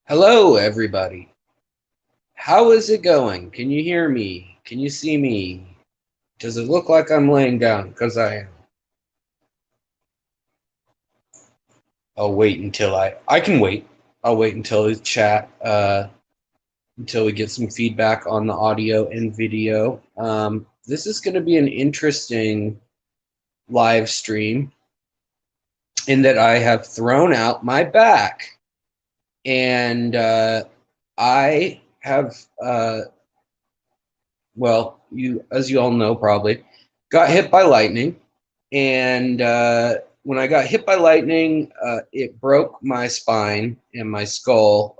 Hello, everybody. How is it going? Can you hear me? Can you see me? Does it look like I'm laying down? Because I am. I'll wait until I can wait. I'll wait until the chat, until we get some feedback on the audio and video. This is going to be an interesting live stream in that I have thrown out my back. And I have well, as you all know, probably got hit by lightning, and when I got hit by lightning, it broke my spine and my skull,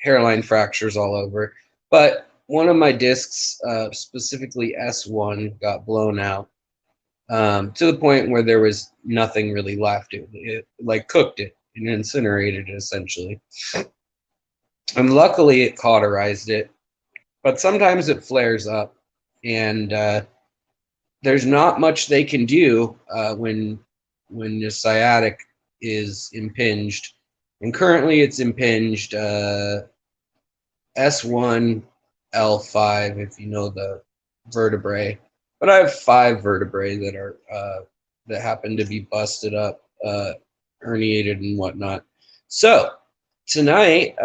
hairline fractures all over. But one of my discs, specifically S1, got blown out to the point where there was nothing really left. It like cooked it and incinerated it essentially. And luckily, it cauterized it, but sometimes it flares up, and there's not much they can do when the sciatic is impinged. And currently, it's impinged S1, L5, if you know the vertebrae. But I have 5 vertebrae that are that happen to be busted up, herniated, and whatnot. So tonight,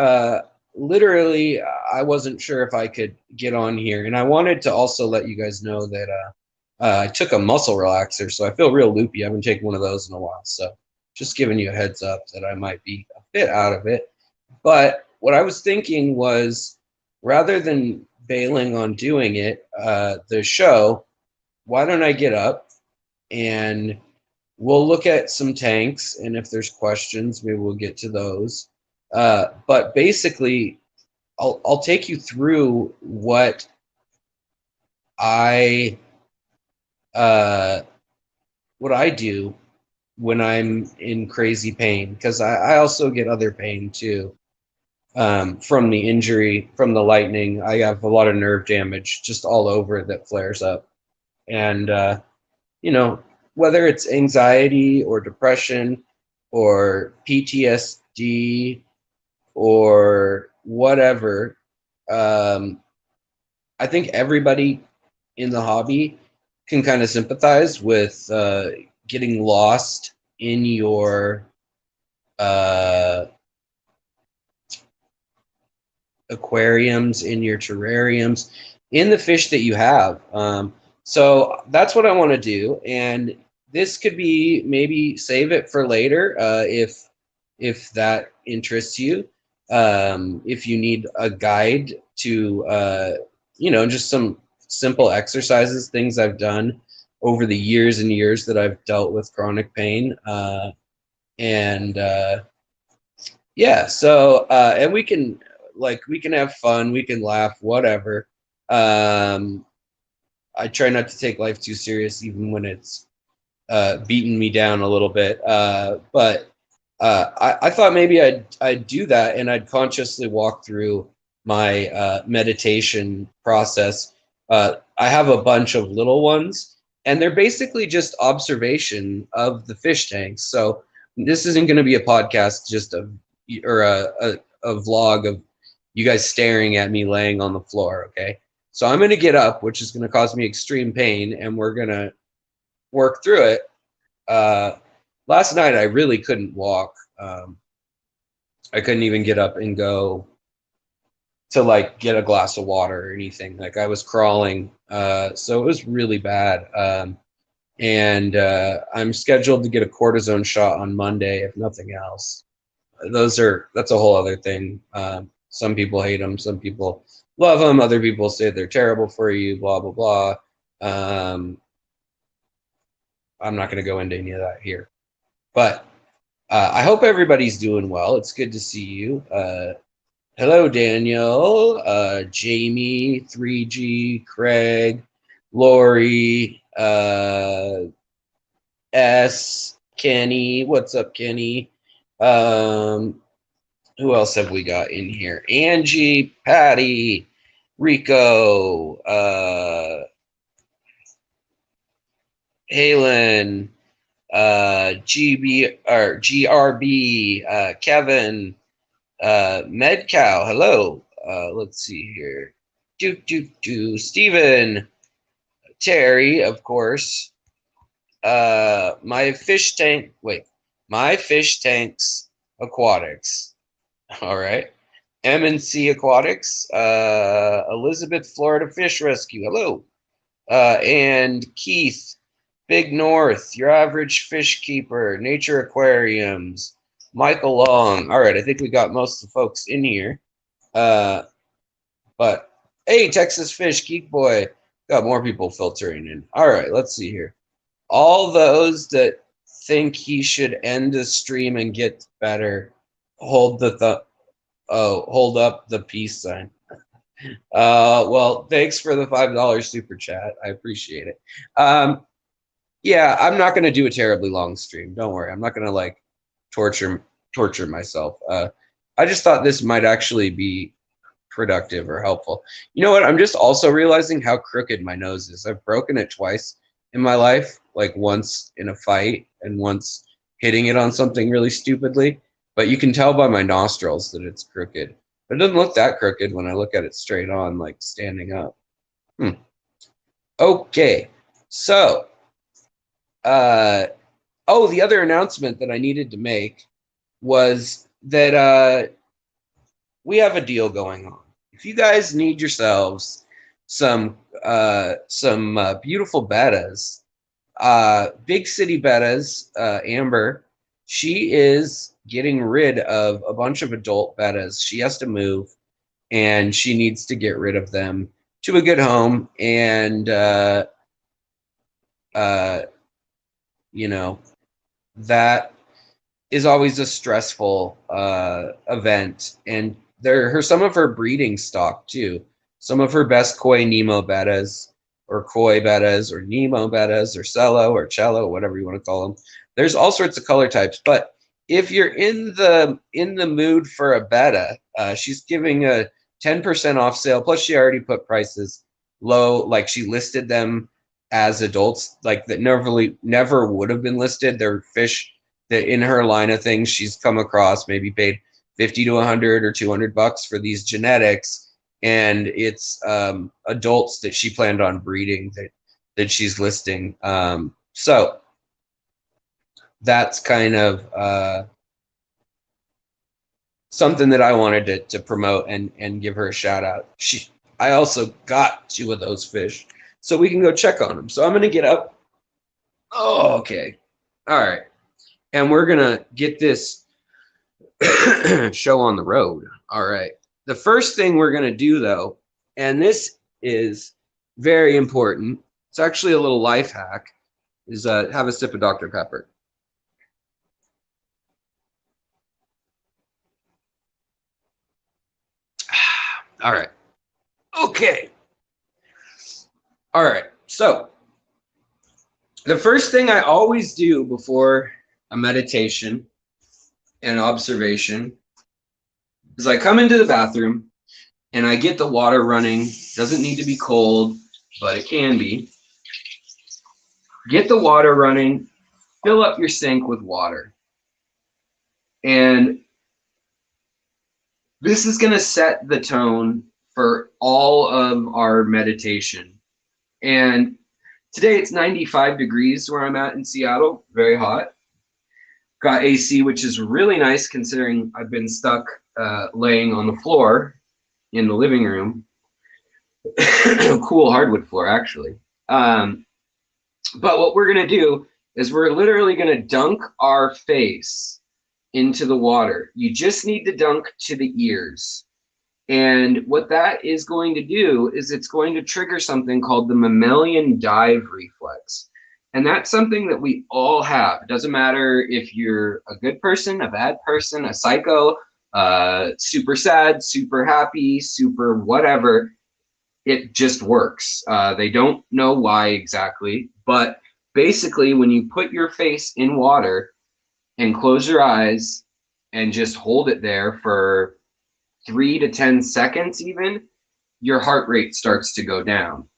literally, I wasn't sure if I could get on here, and I wanted to also let you guys know that I took a muscle relaxer, so I feel real loopy. I haven't taken one of those in a while, so just giving you a heads up that I might be a bit out of it. But what I was thinking was, rather than bailing on doing it, the show, why don't I get up and we'll look at some tanks, and if there's questions, maybe we'll get to those. But basically, I'll take you through what I do when I'm in crazy pain, because I also get other pain too, from the injury, from the lightning. I have a lot of nerve damage just all over that flares up, and you know, whether it's anxiety or depression or PTSD or whatever, I think everybody in the hobby can kind of sympathize with getting lost in your aquariums, in your terrariums, in the fish that you have. So that's what I want to do, and this could be, maybe save it for later, if that interests you. If you need a guide to just some simple exercises, things I've done over the years and years that I've dealt with chronic pain, and yeah, so and we can have fun, we can laugh, whatever. I try not to take life too serious, even when it's beating me down a little bit. But I thought maybe I'd do that, and I'd consciously walk through my meditation process. I have a bunch of little ones, and they're basically just observation of the fish tanks. So this isn't going to be a podcast, just a vlog of you guys staring at me laying on the floor. Okay, so I'm going to get up, which is going to cause me extreme pain, and we're going to work through it. Last night I really couldn't walk. I couldn't even get up and go to like get a glass of water or anything. Like, I was crawling, so it was really bad. And I'm scheduled to get a cortisone shot on Monday, if nothing else. That's a whole other thing. Some people hate them, some people love them, other people say they're terrible for you, blah blah blah. I'm not going to go into any of that here, but I hope everybody's doing well. It's good to see you. Hello, Daniel, Jamie, 3G, Craig, Lori, S, Kenny. What's up, Kenny? Who else have we got in here? Angie, Patty, Rico, Halen, GB or GRB, Kevin, Medcow, hello. Let's see here. Steven, Terry, of course. My fish tanks, aquatics. All right. M&C Aquatics, Elizabeth, Florida Fish Rescue, hello. And Keith, Big North, Your Average Fish Keeper, Nature Aquariums, Michael Long. All right, I think we got most of the folks in here. But hey, Texas Fish, Geek Boy, got more people filtering in. All right, let's see here. All those that think he should end the stream and get better, hold up the peace sign. Well, thanks for the $5 super chat. I appreciate it. Yeah, I'm not going to do a terribly long stream. Don't worry. I'm not going to like torture myself. I just thought this might actually be productive or helpful. You know what? I'm just also realizing how crooked my nose is. I've broken it twice in my life, like once in a fight and once hitting it on something really stupidly. But you can tell by my nostrils that it's crooked. But it doesn't look that crooked when I look at it straight on, like standing up. Okay, so, oh, the other announcement that I needed to make was that we have a deal going on. If you guys need yourselves some beautiful bettas, Big City Bettas, Amber, she is getting rid of a bunch of adult bettas. She has to move, and she needs to get rid of them to a good home. And you know, that is always a stressful event. And some of her breeding stock too. Some of her best koi Nemo bettas, or koi bettas, or Nemo bettas, or cello, or cello, whatever you want to call them. There's all sorts of color types. But if you're in the mood for a betta, she's giving a 10% off sale. Plus, she already put prices low, like she listed them as adults, like that never would have been listed. They're fish that in her line of things she's come across, maybe paid 50 to 100 or 200 bucks for these genetics, and it's adults that she planned on breeding that she's listing. So that's kind of something that I wanted to promote and give her a shout out. I also got 2 of those fish, so we can go check on them. So I'm gonna get up. Oh, okay. All right. And we're gonna get this show on the road. All right. The first thing we're gonna do though, and this is very important, it's actually a little life hack, is have a sip of Dr. Pepper. All right. Okay. All right. So the first thing I always do before a meditation and observation is I come into the bathroom and I get the water running. Doesn't need to be cold, but it can be. Get the water running, fill up your sink with water. And this is going to set the tone for all of our meditation. And today it's 95 degrees where I'm at in Seattle, very hot. Got AC, which is really nice considering I've been stuck laying on the floor in the living room. Cool hardwood floor, actually. But what we're going to do is we're literally going to dunk our face into the water. You just need to dunk to the ears. And what that is going to do is it's going to trigger something called the mammalian dive reflex. And that's something that we all have. It doesn't matter if you're a good person, a bad person, a psycho, super sad, super happy, super whatever. It just works. They don't know why exactly, but basically when you put your face in water and close your eyes and just hold it there for 3 to 10 seconds even, your heart rate starts to go down.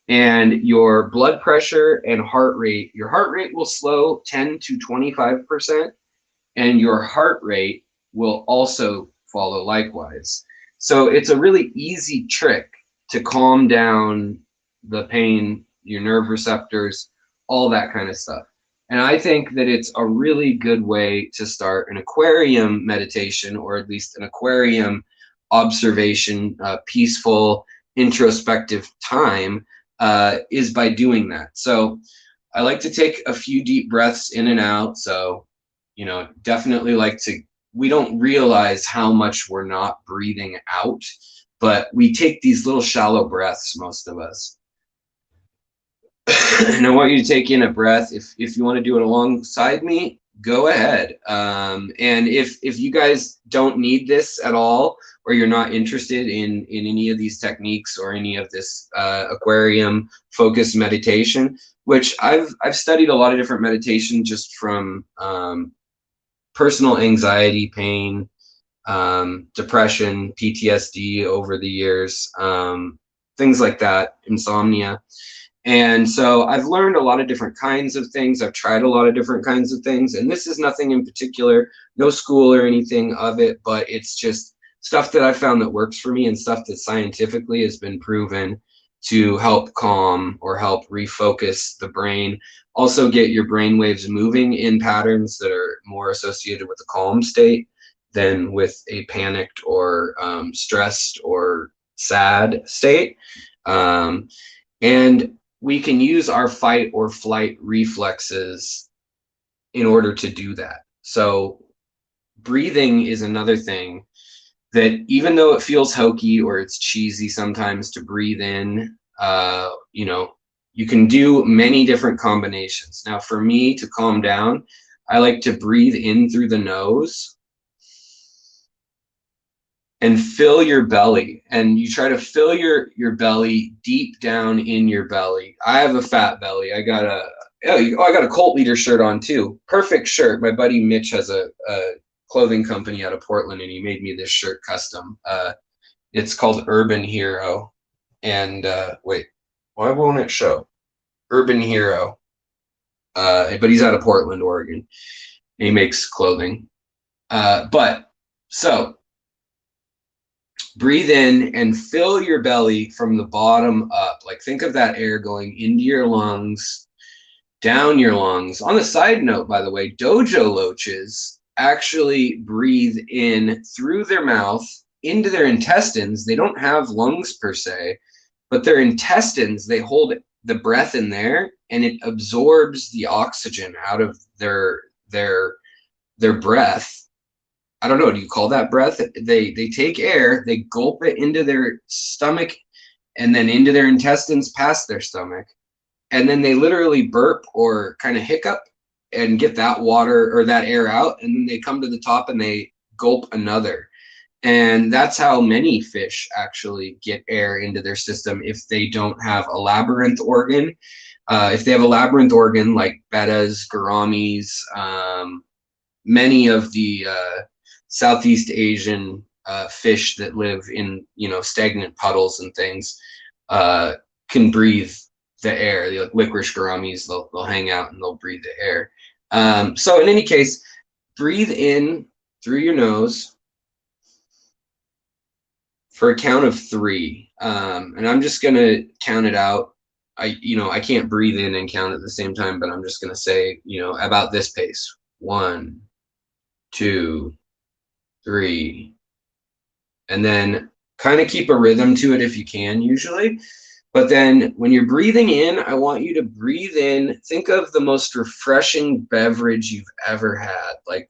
And your blood pressure and your heart rate will slow 10 to 25%, and your heart rate will also follow likewise. So it's a really easy trick to calm down the pain, your nerve receptors, all that kind of stuff. And I think that it's a really good way to start an aquarium meditation, or at least an aquarium observation, peaceful, introspective time, is by doing that. So I like to take a few deep breaths in and out. So, you know, definitely like to, we don't realize how much we're not breathing out, but we take these little shallow breaths, most of us. And I want you to take in a breath. If you want to do it alongside me, go ahead. And if you guys don't need this at all, or you're not interested in any of these techniques or any of this aquarium focused meditation, which I've studied a lot of different meditation just from personal anxiety, pain, depression, PTSD over the years, things like that, insomnia. And so I've learned a lot of different kinds of things. I've tried a lot of different kinds of things. And this is nothing in particular, no school or anything of it, but it's just stuff that I found that works for me and stuff that scientifically has been proven to help calm or help refocus the brain. Also get your brain waves moving in patterns that are more associated with a calm state than with a panicked or stressed or sad state. And we can use our fight or flight reflexes in order to do that. So breathing is another thing that, even though it feels hokey or it's cheesy sometimes to breathe in, you know, you can do many different combinations. Now, for me to calm down, I like to breathe in through the nose and fill your belly, and you try to fill your belly deep down in your belly. I have a fat belly. I got a cult leader shirt on too. Perfect shirt. My buddy Mitch has a clothing company out of Portland, and he made me this shirt custom. It's called Urban Hero. And wait, why won't it show? Urban Hero. But he's out of Portland, Oregon. And he makes clothing. So breathe in and fill your belly from the bottom up. Like, think of that air going into your lungs, down your lungs. On a side note, by the way, dojo loaches actually breathe in through their mouth into their intestines. They don't have lungs per se, but their intestines, they hold the breath in there, and it absorbs the oxygen out of their breath. I don't know, do you call that breath? They take air, they gulp it into their stomach and then into their intestines past their stomach. And then they literally burp or kind of hiccup and get that water or that air out. And then they come to the top and they gulp another. And that's how many fish actually get air into their system if they don't have a labyrinth organ. If they have a labyrinth organ like bettas, gouramis, many of the Southeast Asian fish that live in, you know, stagnant puddles and things can breathe the air. The licorice gouramis, they'll hang out and they'll breathe the air. So in any case, breathe in through your nose for a count of 3. And I'm just gonna count it out. I can't breathe in and count at the same time, but I'm just gonna say, you know, about this pace. 1, 2, 3, and then kind of keep a rhythm to it if you can, usually. But then when you're breathing in, I want you to breathe in. Think of the most refreshing beverage you've ever had. Like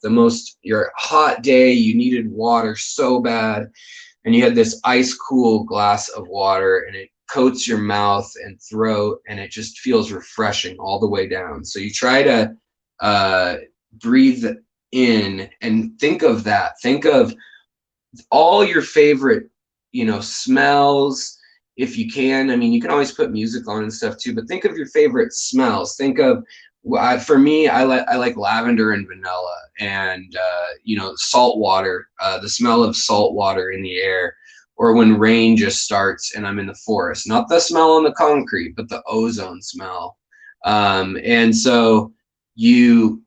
you're a hot day, you needed water so bad, and you had this ice cool glass of water, and it coats your mouth and throat, and it just feels refreshing all the way down. So you try to breathe in and think of that. Think of all your favorite, you know, smells. If you can, I mean, you can always put music on and stuff too, but think of your favorite smells. Think of, for me, I like lavender and vanilla, and you know, salt water, the smell of salt water in the air, or when rain just starts and I'm in the forest. Not the smell on the concrete, but the ozone smell. And so you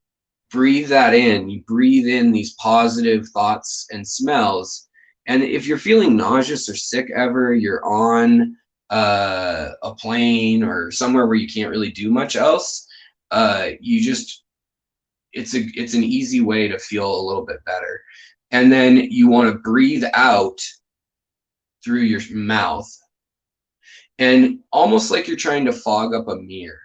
breathe that in. You breathe in these positive thoughts and smells, And if you're feeling nauseous or sick ever, you're on a plane or somewhere where you can't really do much else, you just, it's an easy way to feel a little bit better. And then you want to breathe out through your mouth, and almost like you're trying to fog up a mirror.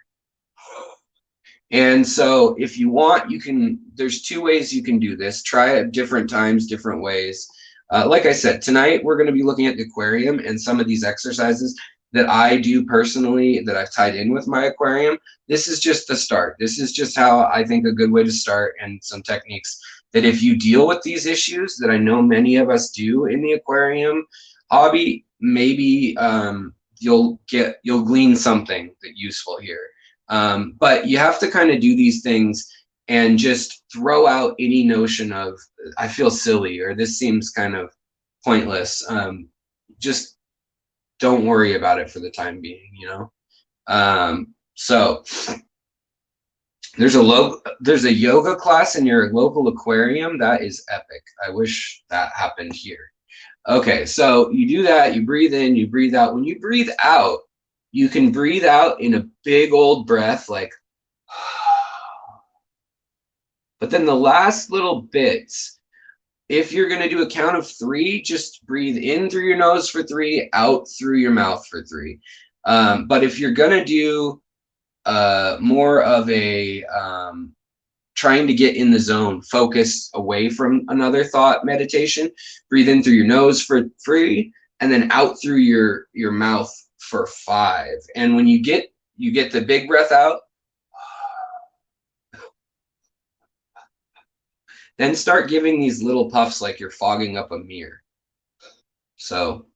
And so if you want, you can, there's two ways you can do this. Try it different times, different ways. Like I said, tonight we're going to be looking at the aquarium and some of these exercises that I do personally that I've tied in with my aquarium. This is just the start. This is just how I think a good way to start, and some techniques that if you deal with these issues that I know many of us do in the aquarium hobby, maybe you'll glean something that useful here. But you have to kind of do these things and just throw out any notion of, I feel silly, or this seems kind of pointless. Just don't worry about it for the time being, you know? So there's a yoga class in your local aquarium. That is epic. I wish that happened here. Okay, so you do that, you breathe in, you breathe out. When you breathe out, you can breathe out in a big old breath, like, but then the last little bits, if you're going to do a count of 3, just breathe in through your nose for 3, out through your mouth for 3. But if you're going to do more of a trying to get in the zone, focus away from another thought meditation, breathe in through your nose for 3, and then out through your mouth for 5. And when you get the big breath out, then start giving these little puffs like you're fogging up a mirror. So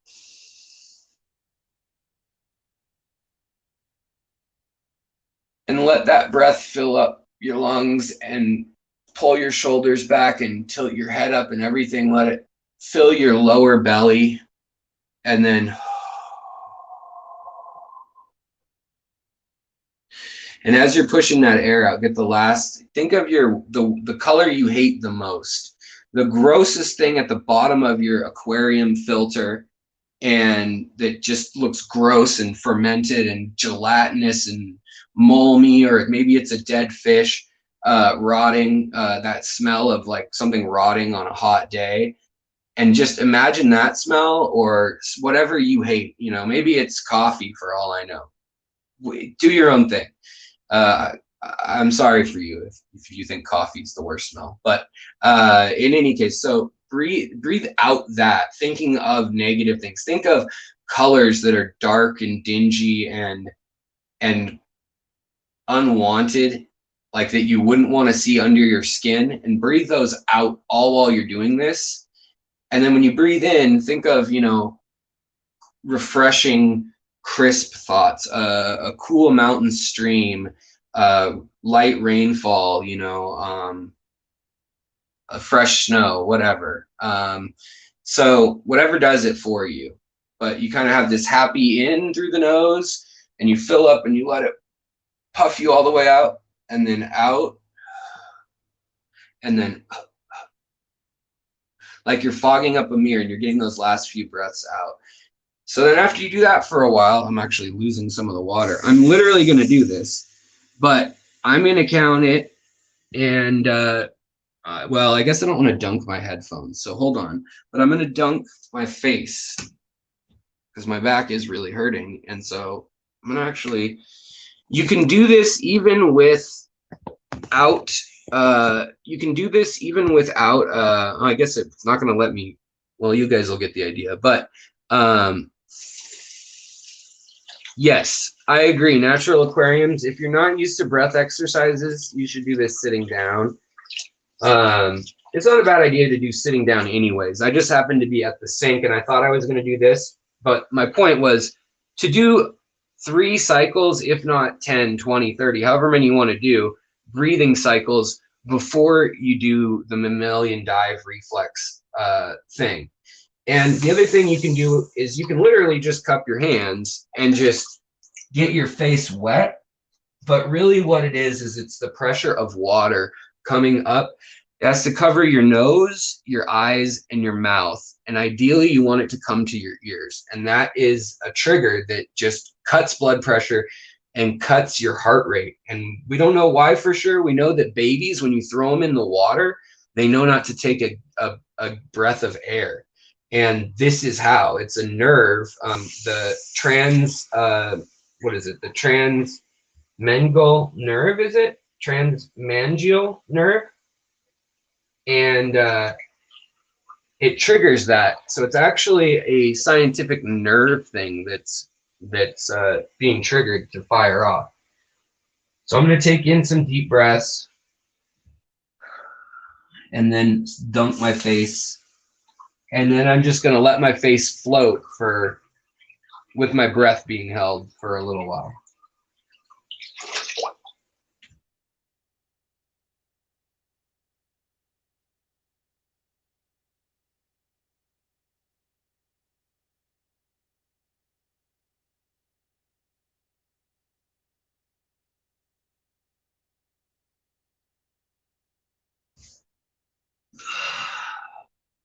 and let that breath fill up your lungs, and pull your shoulders back and tilt your head up and everything. Let it fill your lower belly, and then and as you're pushing that air out, get the last, think of the color you hate the most, the grossest thing at the bottom of your aquarium filter, and that just looks gross and fermented and gelatinous and moldy, or maybe it's a dead fish rotting, that smell of like something rotting on a hot day. And just imagine that smell, or whatever you hate, you know, maybe it's coffee for all I know. Do your own thing. I'm sorry for you if you think coffee's the worst smell, but in any case, so breathe out that, thinking of negative things. Think of colors that are dark and dingy and unwanted, like that you wouldn't want to see under your skin, and breathe those out all while you're doing this. And then when you breathe in, think of, you know, refreshing, crisp thoughts, a cool mountain stream, light rainfall, you know, a fresh snow, whatever. So whatever does it for you, but you kind of have this happy in through the nose, and you fill up and you let it puff you all the way out, and then out, and then up, like you're fogging up a mirror, and you're getting those last few breaths out. So then after you do that for a while, I'm actually losing some of the water. I'm literally going to do this, but I'm going to count it. And, well, I guess I don't want to dunk my headphones, so hold on. But I'm going to dunk my face because my back is really hurting. And so I'm going to actually, you can do this even without, you can do this even without, I guess it's not going to let me, well, you guys will get the idea. But, yes, I agree. Natural aquariums, if you're not used to breath exercises, you should do this sitting down. It's not a bad idea to do sitting down anyways. I just happened to be at the sink and I thought I was going to do this. But my point was to do 3 cycles, if not 10, 20, 30, however many you want to do, breathing cycles before you do the mammalian dive reflex thing. And the other thing you can do is you can literally just cup your hands and just get your face wet. But really what it is it's the pressure of water coming up It has to cover your nose, your eyes, and your mouth. And ideally, you want it to come to your ears. And that is a trigger that just cuts blood pressure and cuts your heart rate. And we don't know why for sure. We know that babies, when you throw them in the water, they know not to take a breath of air. And this is how. It's a nerve. The what is it? The transmengal nerve, is it? Transmangial nerve. And it triggers that. So it's actually a scientific nerve thing that's being triggered to fire off. So I'm going to take in some deep breaths and then dunk my face. And then I'm just going to let my face float with my breath being held for a little while.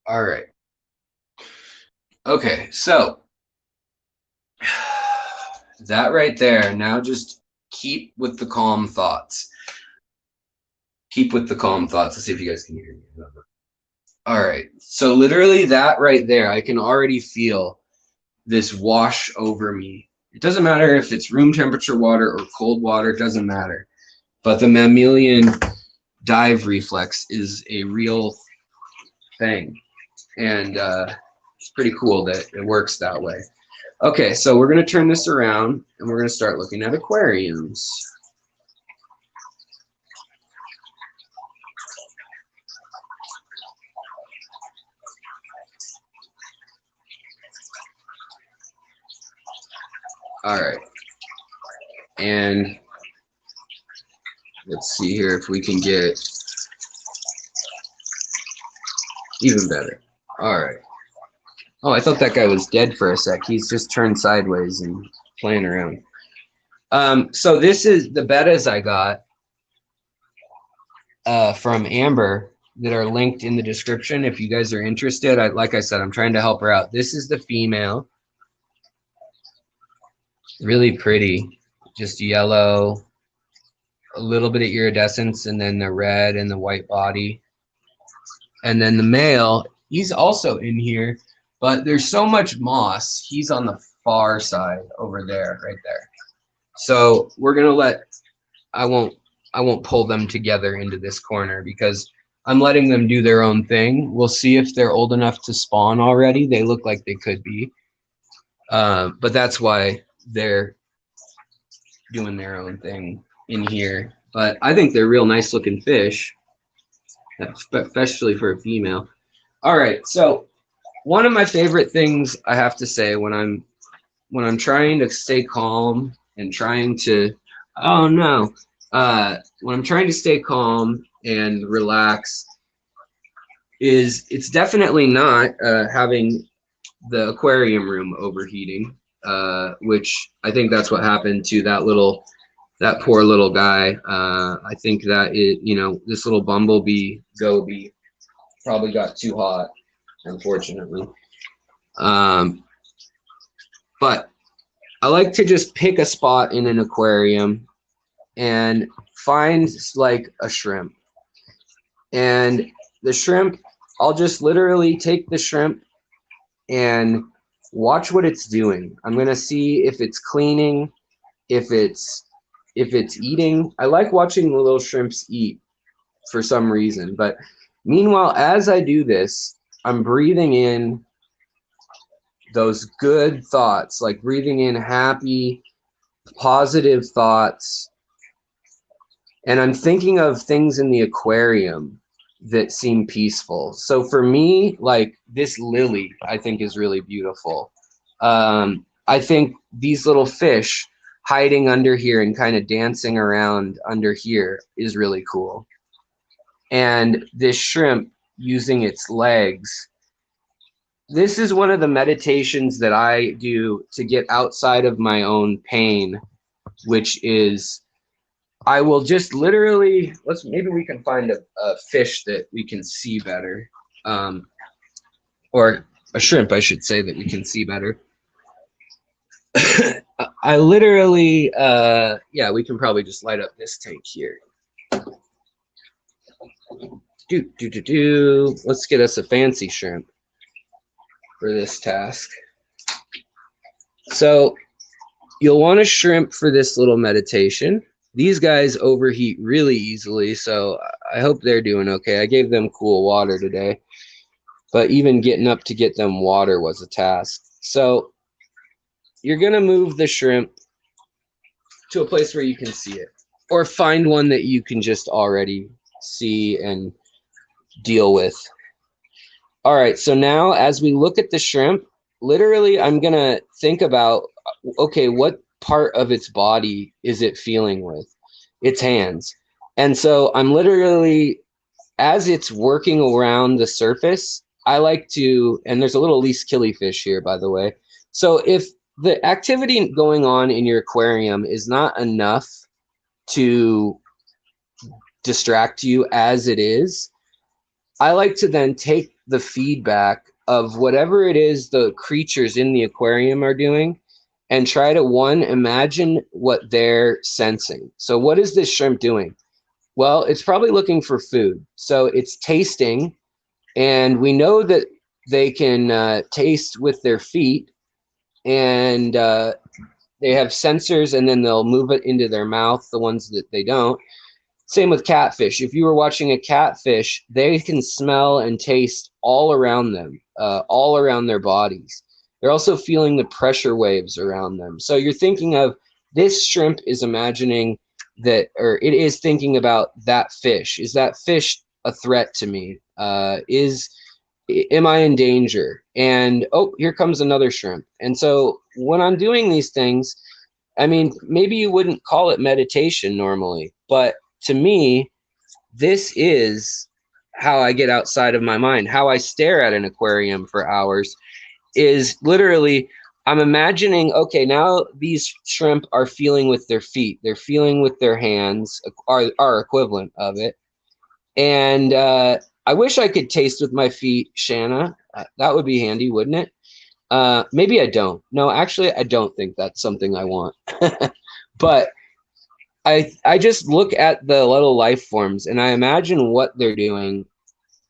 All right. Okay, so that right there. Now just keep with the calm thoughts. Keep with the calm thoughts. Let's see if you guys can hear me. All right. So literally that right there, I can already feel this wash over me. It doesn't matter if it's room temperature water or cold water, it doesn't matter. But the mammalian dive reflex is a real thing. And it's pretty cool that it works that way. Okay, so we're going to turn this around and we're going to start looking at aquariums. All right. And let's see here if we can get even better. All right. Oh, I thought that guy was dead for a sec. He's just turned sideways and playing around. So this is the bettas I got from Amber that are linked in the description. If you guys are interested, like I said, I'm trying to help her out. This is the female. Really pretty, just yellow, a little bit of iridescence, and then the red and the white body. And then the male, he's also in here, but there's so much moss. He's on the far side over there, right there. So we're gonna I won't pull them together into this corner because I'm letting them do their own thing. We'll see if they're old enough to spawn already. They look like they could be, but that's why they're doing their own thing in here. But I think they're real nice looking fish, especially for a female. All right, so one of my favorite things I have to say when I'm trying to stay calm and trying to when I'm trying to stay calm and relax is it's definitely not having the aquarium room overheating, which I think that's what happened to that poor little guy. I think that this little bumblebee goby probably got too hot, unfortunately. But I like to just pick a spot in an aquarium and find like a shrimp. And the shrimp, I'll just literally take the shrimp and watch what it's doing. I'm gonna see if it's cleaning, if it's eating. I like watching the little shrimps eat for some reason. But meanwhile, as I do this, I'm breathing in those good thoughts, like breathing in happy, positive thoughts. And I'm thinking of things in the aquarium that seem peaceful. So for me, like this lily, I think is really beautiful. I think these little fish hiding under here and kind of dancing around under here is really cool. And this shrimp using its legs. This is one of the meditations that I do to get outside of my own pain, which is I will just literally, maybe we can find a fish that we can see better. Or a shrimp, I should say, that we can see better. I literally, yeah, we can probably just light up this tank here. Let's get us a fancy shrimp for this task. So you'll want a shrimp for this little meditation. These guys overheat really easily, so I hope they're doing okay. I gave them cool water today, but even getting up to get them water was a task. So you're going to move the shrimp to a place where you can see it, or find one that you can just already see and deal with. All right, so now as we look at the shrimp, literally I'm going to think about, okay, what part of its body is it feeling with? Its hands. And so I'm literally, as it's working around the surface, I like to, and there's a little least killifish here, by the way. So if the activity going on in your aquarium is not enough to distract you as it is, I like to then take the feedback of whatever it is the creatures in the aquarium are doing and try to, one, imagine what they're sensing. So what is this shrimp doing? Well, it's probably looking for food. So it's tasting, and we know that they can taste with their feet, and they have sensors, and then they'll move it into their mouth, the ones that they don't. Same with catfish. If you were watching a catfish, they can smell and taste all around them, all around their bodies. They're also feeling the pressure waves around them. So you're thinking of this shrimp is imagining that, or it is thinking about that fish. Is that fish a threat to me? Am I in danger? And oh, here comes another shrimp. And so when I'm doing these things, I mean, maybe you wouldn't call it meditation normally, but to me, this is how I get outside of my mind. How I stare at an aquarium for hours is literally, I'm imagining, okay, now these shrimp are feeling with their feet. They're feeling with their hands, are equivalent of it. And I wish I could taste with my feet, Shanna. That would be handy, wouldn't it? Maybe I don't. No, actually, I don't think that's something I want. But I just look at the little life forms and I imagine what they're doing.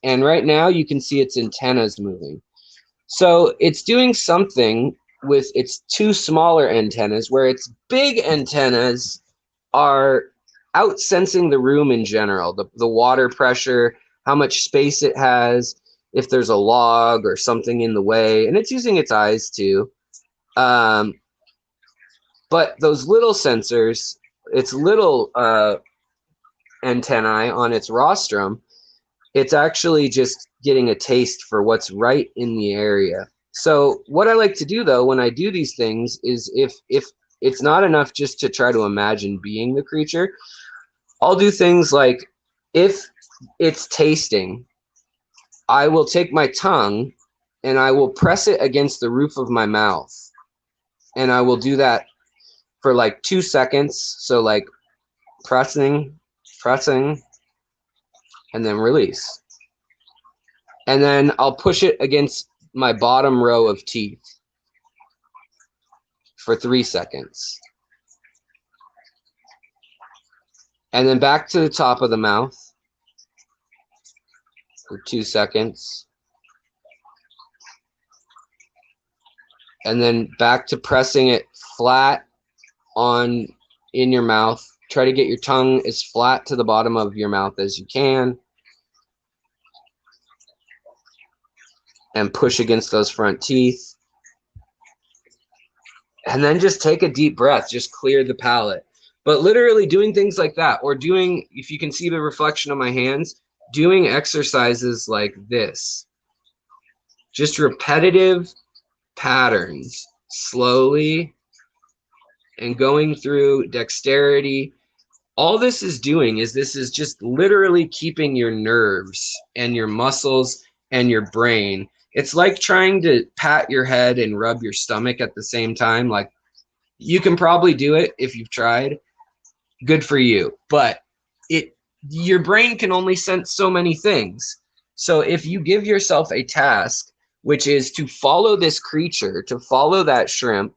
And right now you can see its antennas moving. So it's doing something with its two smaller antennas, where its big antennas are outsensing the room in general, the water pressure, how much space it has, if there's a log or something in the way, and it's using its eyes too. But those little sensors, its little antennae on its rostrum, it's actually just getting a taste for what's right in the area. So what I like to do, though, when I do these things is if it's not enough just to try to imagine being the creature, I'll do things like, if it's tasting, I will take my tongue and I will press it against the roof of my mouth. And I will do that for like 2 seconds. So like pressing, and then release. And then I'll push it against my bottom row of teeth for 3 seconds. And then back to the top of the mouth for 2 seconds. And then back to pressing it flat on in your mouth. Try to get your tongue as flat to the bottom of your mouth as you can. And push against those front teeth. And then just take a deep breath. Just clear the palate. But literally doing things like that, or doing, if you can see the reflection of my hands, doing exercises like this. Just repetitive patterns, slowly, and going through dexterity. All this is doing is just literally keeping your nerves and your muscles and your brain. It's like trying to pat your head and rub your stomach at the same time. Like, you can probably do it if you've tried, good for you. But your brain can only sense so many things. So if you give yourself a task, which is to follow this creature, to follow that shrimp,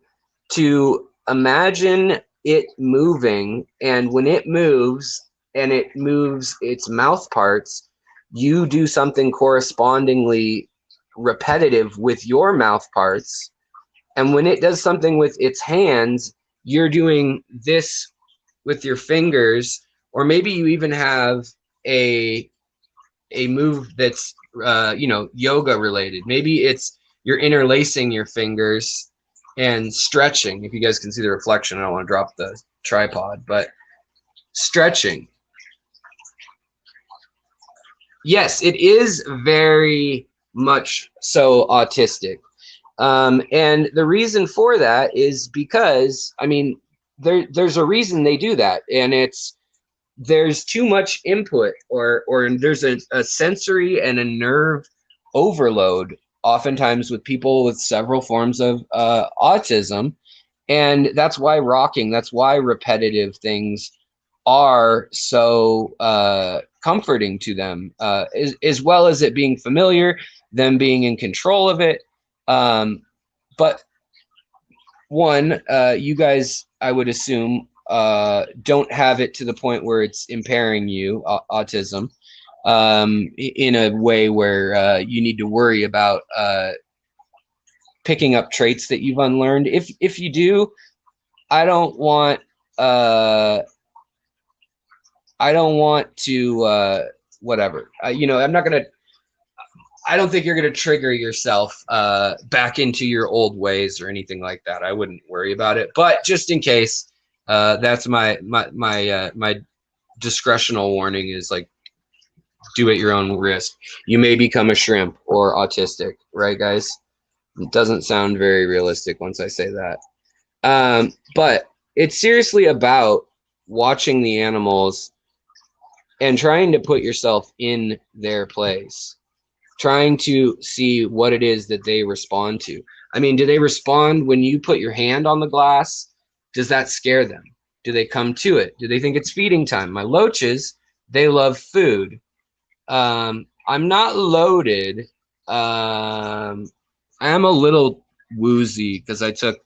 to imagine it moving, and when it moves and it moves its mouth parts, you do something correspondingly repetitive with your mouth parts. And when it does something with its hands, you're doing this with your fingers, or maybe you even have a move that's you know, yoga related. Maybe it's you're interlacing your fingers and stretching. If you guys can see the reflection, I don't want to drop the tripod, but stretching. Yes, it is very much so autistic. And the reason for that is because, I mean, there's a reason they do that, and there's too much input, or there's a sensory and a nerve overload oftentimes with people with several forms of autism. And that's why that's why repetitive things are so comforting to them, as well as it being familiar, them being in control of it. But one, you guys, I would assume, don't have it to the point where it's impairing you, autism, in a way where you need to worry about picking up traits that you've unlearned. If you do, I don't want to whatever. You know, I don't think you're gonna trigger yourself back into your old ways or anything like that. I wouldn't worry about it. But just in case, that's my discretional warning, is like, do at your own risk. You may become a shrimp or autistic, right, guys? It doesn't sound very realistic once I say that. But it's seriously about watching the animals and trying to put yourself in their place, trying to see what it is that they respond to. I mean, do they respond when you put your hand on the glass? Does that scare them? Do they come to it? Do they think it's feeding time? My loaches, they love food. I'm not loaded. I am a little woozy because I took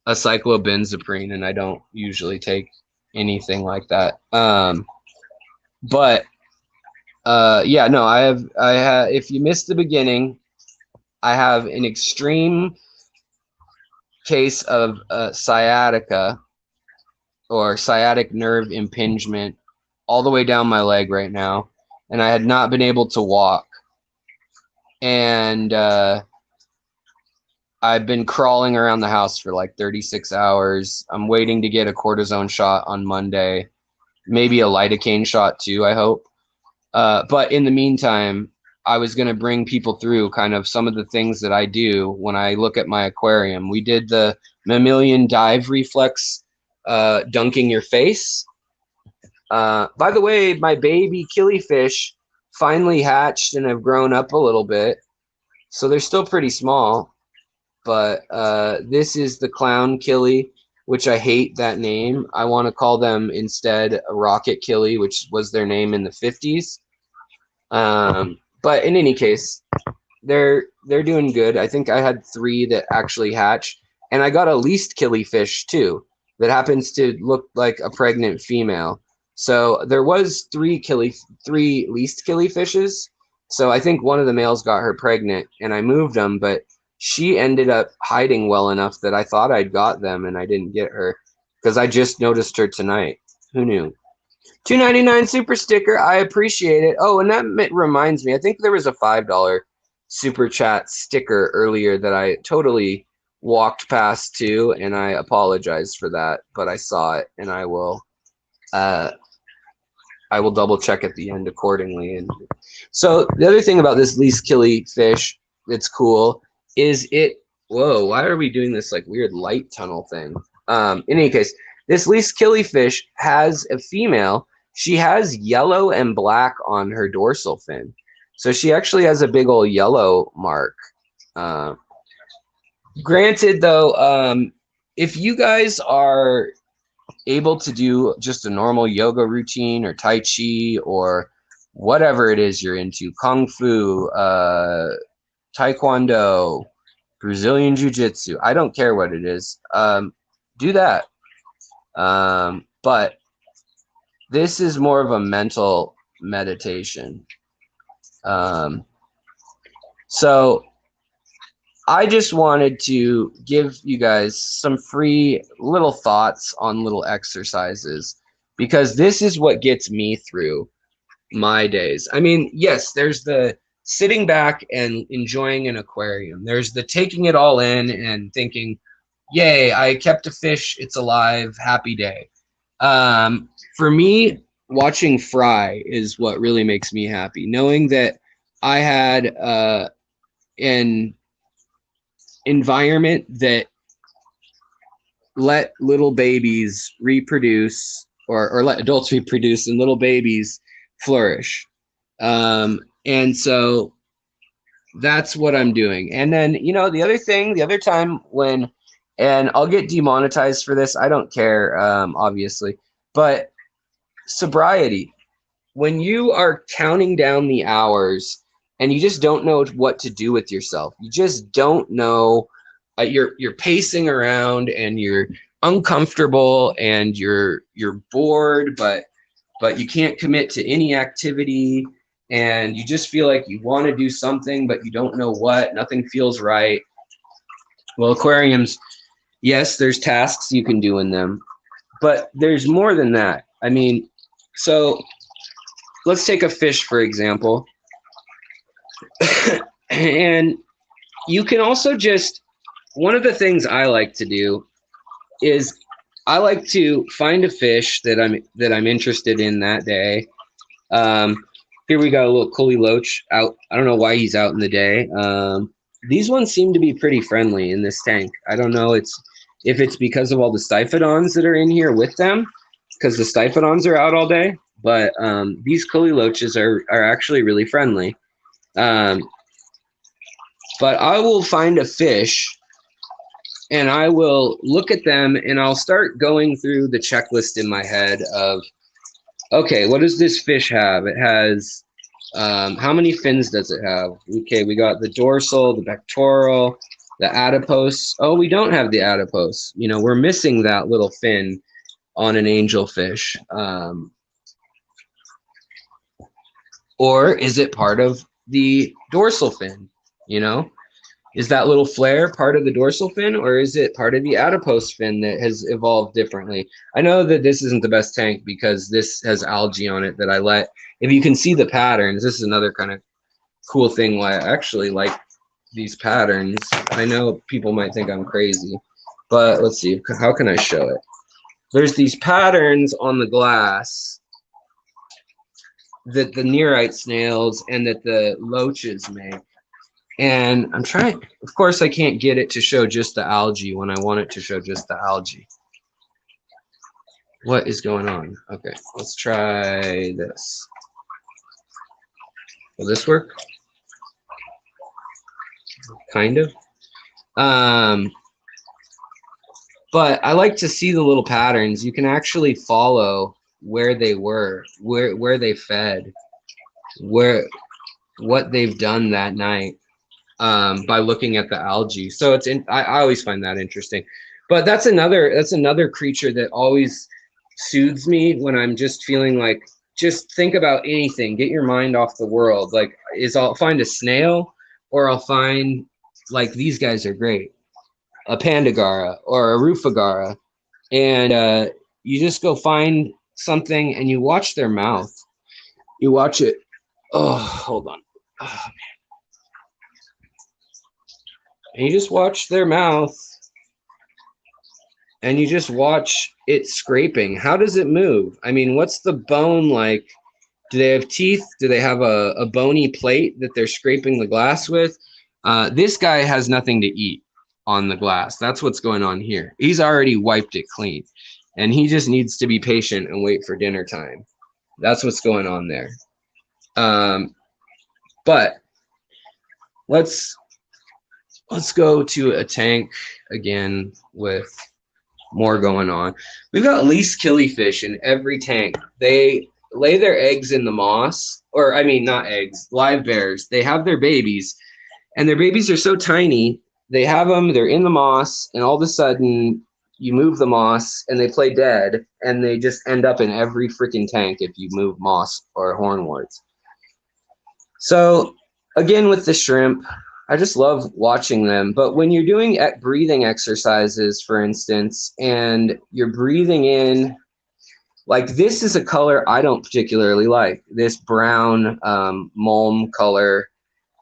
a cyclobenzaprine, and I don't usually take anything like that. But yeah, no, I have, if you missed the beginning, I have an extreme case of sciatica, or sciatic nerve impingement, all the way down my leg right now, and I had not been able to walk. And I've been crawling around the house for like 36 hours. I'm waiting to get a cortisone shot on Monday, maybe a lidocaine shot too, I hope. But in the meantime, I was going to bring people through kind of some of the things that I do when I look at my aquarium. We did the mammalian dive reflex, dunking your face. By the way, my baby killifish finally hatched and have grown up a little bit. So they're still pretty small. But this is the clown killie, which I hate that name. I want to call them instead a rocket killie, which was their name in the 50s. But in any case, they're doing good. I think I had 3 that actually hatched, and I got a least killifish too that happens to look like a pregnant female. So there was 3 least killiefishes. So I think one of the males got her pregnant, and I moved them, but she ended up hiding well enough that I thought I'd got them, and I didn't get her because I just noticed her tonight. Who knew? $2.99 super sticker. I appreciate it. Oh, and that reminds me, I think there was a $5 super chat sticker earlier that I totally walked past too, and I apologize for that, but I saw it, and I will double check at the end accordingly. And so the other thing about this least killifish that's cool is whoa, why are we doing this like weird light tunnel thing? In any case, this least killifish has a female. She has yellow and black on her dorsal fin. So she actually has a big old yellow mark. Granted, though, if you guys are able to do just a normal yoga routine or Tai Chi or whatever it is you're into, Kung Fu, Taekwondo, Brazilian Jiu-Jitsu, I don't care what it is, do that. But this is more of a mental meditation. So I just wanted to give you guys some free little thoughts on little exercises, because this is what gets me through my days. I mean, yes, there's the sitting back and enjoying an aquarium. There's the taking it all in and thinking, yay, I kept a fish, it's alive, happy day. For me, watching fry is what really makes me happy. Knowing that I had an environment that let little babies reproduce, or let adults reproduce and little babies flourish. And so that's what I'm doing. And then, you know, the other time when, and I'll get demonetized for this, I don't care, obviously, but sobriety. When you are counting down the hours and you just don't know what to do with yourself, you just don't know, you're pacing around and you're uncomfortable and you're bored, but you can't commit to any activity, and you just feel like you want to do something but you don't know what, nothing feels right. Well, aquariums, yes, there's tasks you can do in them, but there's more than that. I mean, so let's take a fish, for example. And you can also just, one of the things I like to do is I like to find a fish that I'm interested in that day. Here we got a little Cully Loach out. I don't know why he's out in the day. These ones seem to be pretty friendly in this tank. I don't know if it's because of all the Stiphodons that are in here with them, because the Stiphodons are out all day. But these Cully Loaches are actually really friendly. But I will find a fish and I will look at them and I'll start going through the checklist in my head of, okay, what does this fish have? It has, how many fins does it have? Okay, we got the dorsal, the pectoral, the adipose. Oh, we don't have the adipose. You know, we're missing that little fin on an angelfish. Or is it part of the dorsal fin? You know, is that little flare part of the dorsal fin, or is it part of the adipose fin that has evolved differently? I know that this isn't the best tank because this has algae on it that I let. If you can see the patterns, this is another kind of cool thing why I actually like these patterns. I know people might think I'm crazy, but let's see, how can I show it? There's these patterns on the glass that the neurite snails and that the loaches make. And I'm trying, of course, I can't get it to show just the algae when I want it to show just the algae. What is going on? Okay, let's try this. Will this work? Kind of. But I like to see the little patterns. You can actually follow where they were, where they fed, what they've done that night. By looking at the algae. So I always find that interesting. But that's another creature that always soothes me when I'm just feeling like, just think about anything, get your mind off the world. Like, I'll find a snail, or I'll find, like, these guys are great, a Pandagara or a Rufagara, and you just go find something and you watch their mouth. You watch it. Oh, hold on. Oh, man. And you just watch their mouth and you just watch it scraping. How does it move? I mean, what's the bone like? Do they have teeth? Do they have a bony plate that they're scraping the glass with? This guy has nothing to eat on the glass. That's what's going on here. He's already wiped it clean, and he just needs to be patient and wait for dinner time. That's what's going on there. But let's go to a tank again with more going on. We've got least killifish in every tank. They lay their eggs in the moss, or I mean, not eggs, live bears. They have their babies, and their babies are so tiny. They have them, they're in the moss, and all of a sudden you move the moss and they play dead, and they just end up in every freaking tank if you move moss or hornworts. So again, with the shrimp, I just love watching them. But when you're doing breathing exercises, for instance, and you're breathing in, like this is a color I don't particularly like, this brown mulm color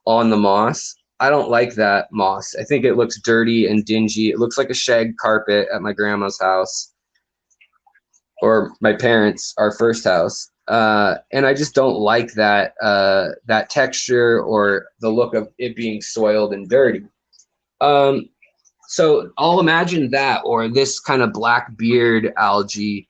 on the moss. I don't like that moss. I think it looks dirty and dingy. It looks like a shag carpet at my grandma's house, or my parents, our first house. And I just don't like that that texture or the look of it being soiled and dirty. So I'll imagine that, or this kind of black beard algae.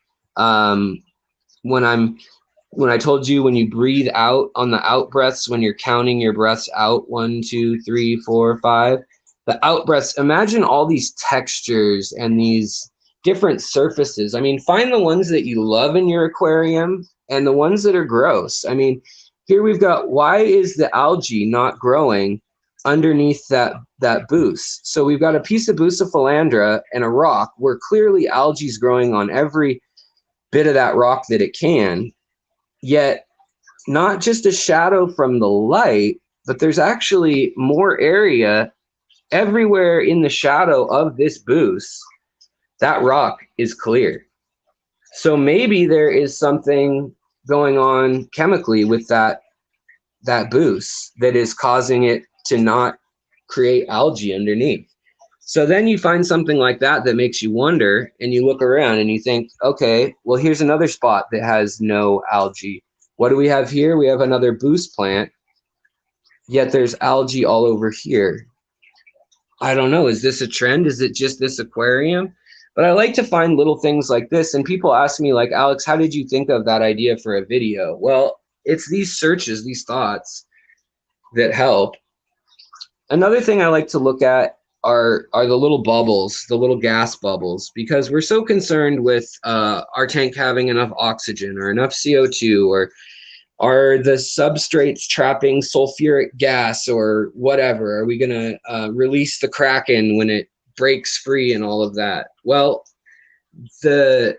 When I told you, when you breathe out on the out breaths, when you're counting your breaths out, 1, 2, 3, 4, 5, the out breaths, imagine all these textures and these different surfaces. I mean, find the ones that you love in your aquarium and the ones that are gross. I mean, here we've got, why is the algae not growing underneath that boost? So we've got a piece of Bucephalandra and a rock where clearly algae is growing on every bit of that rock that it can, yet not just a shadow from the light, but there's actually more area everywhere in the shadow of this boost. That rock is clear. So maybe there is something going on chemically with that boost that is causing it to not create algae underneath. So then you find something like that that makes you wonder, and you look around and you think, okay, well, here's another spot that has no algae. What do we have here? We have another boost plant, yet there's algae all over here. I don't know. Is this a trend? Is it just this aquarium? But I like to find little things like this. And people ask me, like, Alex, how did you think of that idea for a video? Well, it's these searches, these thoughts that help. Another thing I like to look at are the little bubbles, the little gas bubbles, because we're so concerned with our tank having enough oxygen or enough CO2, or are the substrates trapping sulfuric gas or whatever? Are we going to release the Kraken when it breaks free and all of that? Well, the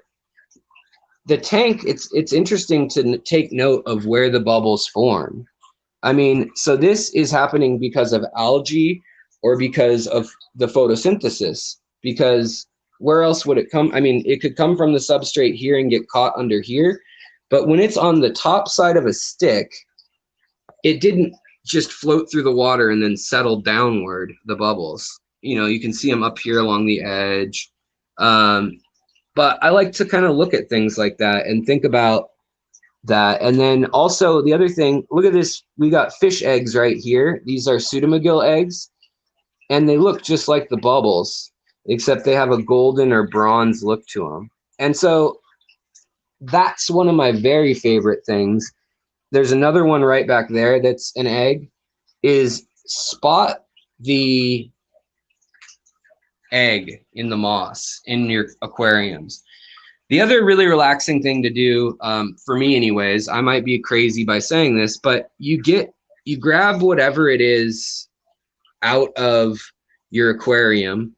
tank, it's interesting to take note of where the bubbles form. I mean, so this is happening because of algae or because of the photosynthesis, because where else would it come? I mean, it could come from the substrate here and get caught under here, but when it's on the top side of a stick, it didn't just float through the water and then settle downward, the bubbles. You know, you can see them up here along the edge. But I like to kind of look at things like that and think about that. And then also the other thing, look at this, we got fish eggs right here. These are pseudomygal eggs, and they look just like the bubbles, except they have a golden or bronze look to them. And so that's one of my very favorite things. There's another one right back there that's an egg, is spot the egg in the moss in your aquariums. The other really relaxing thing to do, for me anyways, I might be crazy by saying this, but you grab whatever it is out of your aquarium.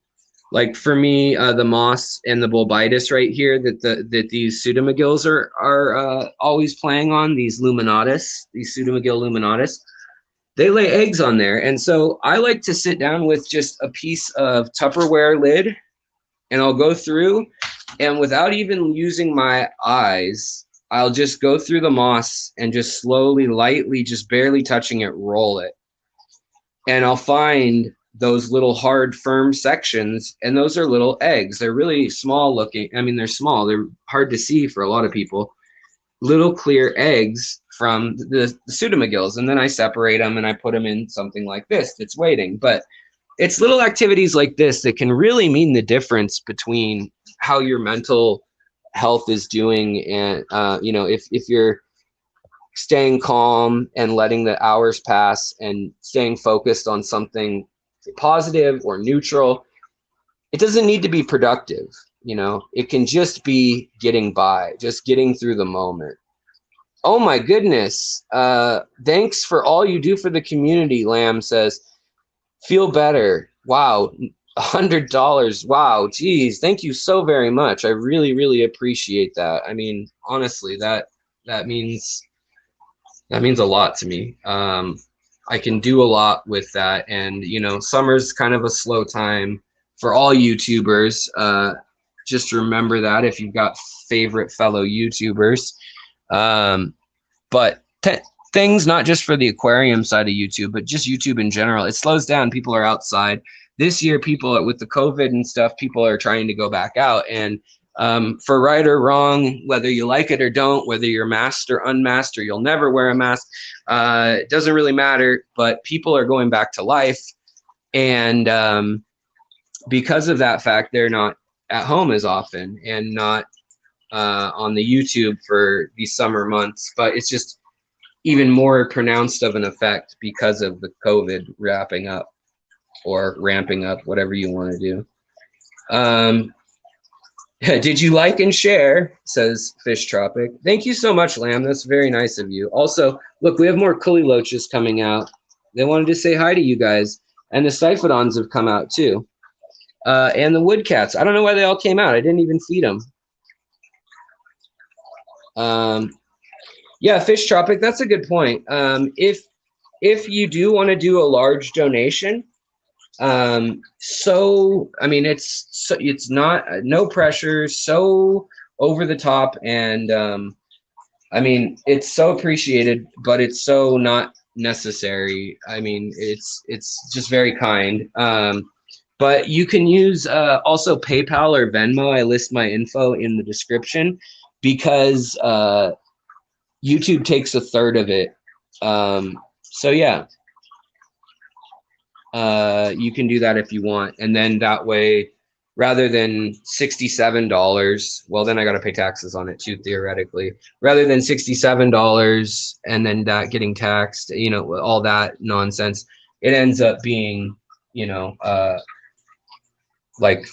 Like for me, the moss and the bulbitis right here that these pseudomygils are always playing on, these luminatus, these pseudomygal luminatus, they lay eggs on there. And so I like to sit down with just a piece of Tupperware lid, and I'll go through, and without even using my eyes, I'll just go through the moss and just slowly, lightly, just barely touching it, roll it. And I'll find those little hard, firm sections, and those are little eggs. They're really small looking. I mean, they're small. They're hard to see for a lot of people. Little clear eggs from the pseudomygils, and then I separate them and I put them in something like this that's waiting. But it's little activities like this that can really mean the difference between how your mental health is doing. And you know, if you're staying calm and letting the hours pass and staying focused on something positive or neutral, it doesn't need to be productive. You know, it can just be getting by, just getting through the moment. Oh my goodness. Thanks for all you do for the community, Lamb says. Feel better. Wow. $100. Wow. Geez. Thank you so very much. I really, really appreciate that. I mean, honestly, that means a lot to me. I can do a lot with that. And, you know, summer's kind of a slow time for all YouTubers. Just remember that if you've got favorite fellow YouTubers. But things not just for the aquarium side of YouTube, but just YouTube in general, it slows down. People are outside. This year, people with the COVID and stuff, people are trying to go back out. And for right or wrong, whether you like it or don't, whether you're masked or unmasked, or you'll never wear a mask, it doesn't really matter. But people are going back to life. And because of that fact, they're not at home as often and not on the YouTube for these summer months. But it's just even more pronounced of an effect because of the COVID wrapping up or ramping up, whatever you want to do. Did you like and share, says Fish Tropic. Thank you so much, Lamb. That's very nice of you. Also, look, we have more Cully Loaches coming out. They wanted to say hi to you guys. And the Siphodons have come out too. And the Woodcats. I don't know why they all came out. I didn't even feed them. Yeah, Fish Tropic, that's a good point. If you do want to do a large donation, so I mean it's not no pressure, so over the top, and I mean it's so appreciated, but it's so not necessary. I mean it's just very kind. But you can use also PayPal or Venmo. I list my info in the description because YouTube takes 1/3 of it. So yeah, you can do that if you want. And then that way, rather than $67, well, then I got to pay taxes on it too, theoretically. Rather than $67 and then that getting taxed, you know, all that nonsense, it ends up being, you know, like,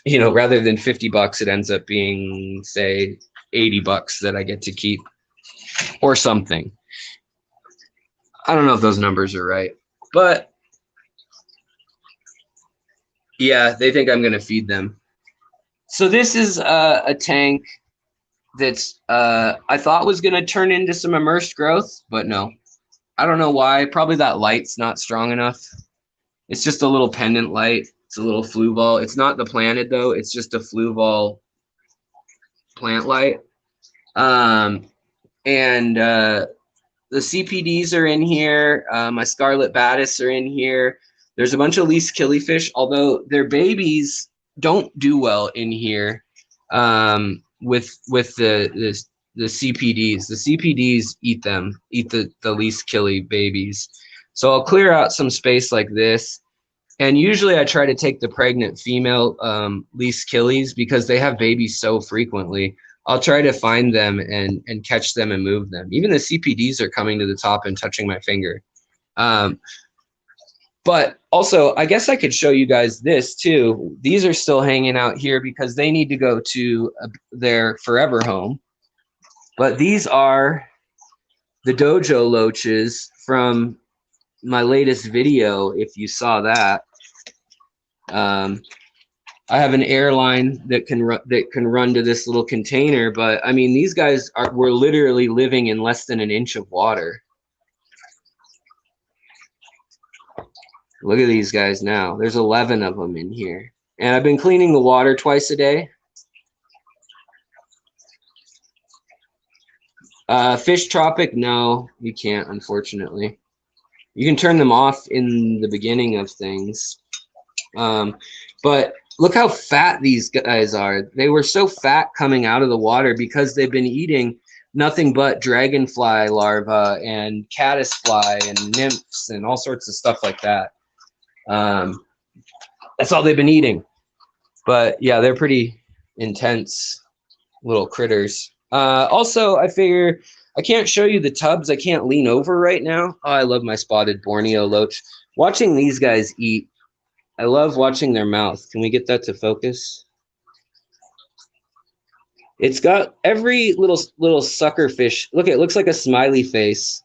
you know, rather than $50, it ends up being, say, $80 that I get to keep or something. I don't know if those numbers are right, but yeah, they think I'm going to feed them. So this is a tank that's I thought was going to turn into some immersed growth, but no. I don't know why. Probably that light's not strong enough. It's just a little pendant light. It's a little Fluval. It's not the planted though. It's just a Fluval plant light. And the CPDs are in here. My Scarlet Battis are in here. There's a bunch of least killifish, although their babies don't do well in here with the CPDs. The CPDs eat them, eat the least killy babies. So I'll clear out some space like this. And usually I try to take the pregnant female least killies because they have babies so frequently. I'll try to find them and catch them and move them. Even the CPDs are coming to the top and touching my finger. But also, I guess I could show you guys this too. These are still hanging out here because they need to go to their forever home. But these are the dojo loaches from my latest video, if you saw that. I have an airline that can run to this little container, but I mean these guys were literally living in less than an inch of water. Look at these guys now. There's 11 of them in here, and I've been cleaning the water twice a day. Fish Tropic, no, you can't, unfortunately. You can turn them off in the beginning of things. But look how fat these guys are. They were so fat coming out of the water because they've been eating nothing but dragonfly larvae and caddisfly and nymphs and all sorts of stuff like that. That's all they've been eating. But yeah, they're pretty intense little critters. Also, I figure I can't show you the tubs. I can't lean over right now. Oh, I love my spotted Borneo loach. Watching these guys eat, I love watching their mouth. Can we get that to focus? It's got every little sucker fish. Look, it looks like a smiley face.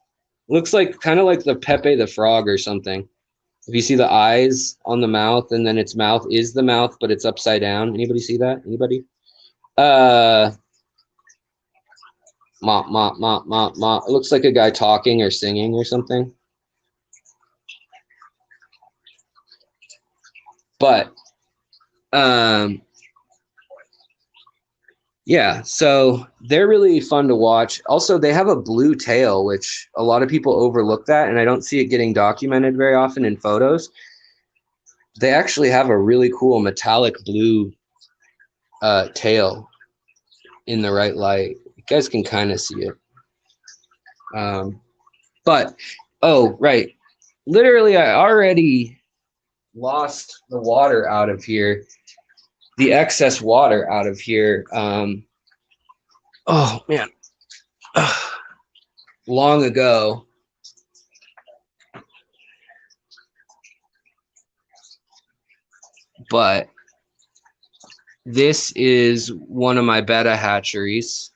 Looks like kind of like the Pepe the Frog or something. If you see the eyes on the mouth, and then its mouth is the mouth, but it's upside down. Anybody see that? Anybody? Ma. It looks like a guy talking or singing or something. But yeah, so they're really fun to watch. Also, they have a blue tail, which a lot of people overlook that, and I don't see it getting documented very often in photos. They actually have a really cool metallic blue tail in the right light. You guys can kind of see it. But, oh, right. Literally, I already lost the water out of here. The excess water out of here. Oh man, long ago. But this is one of my betta hatcheries,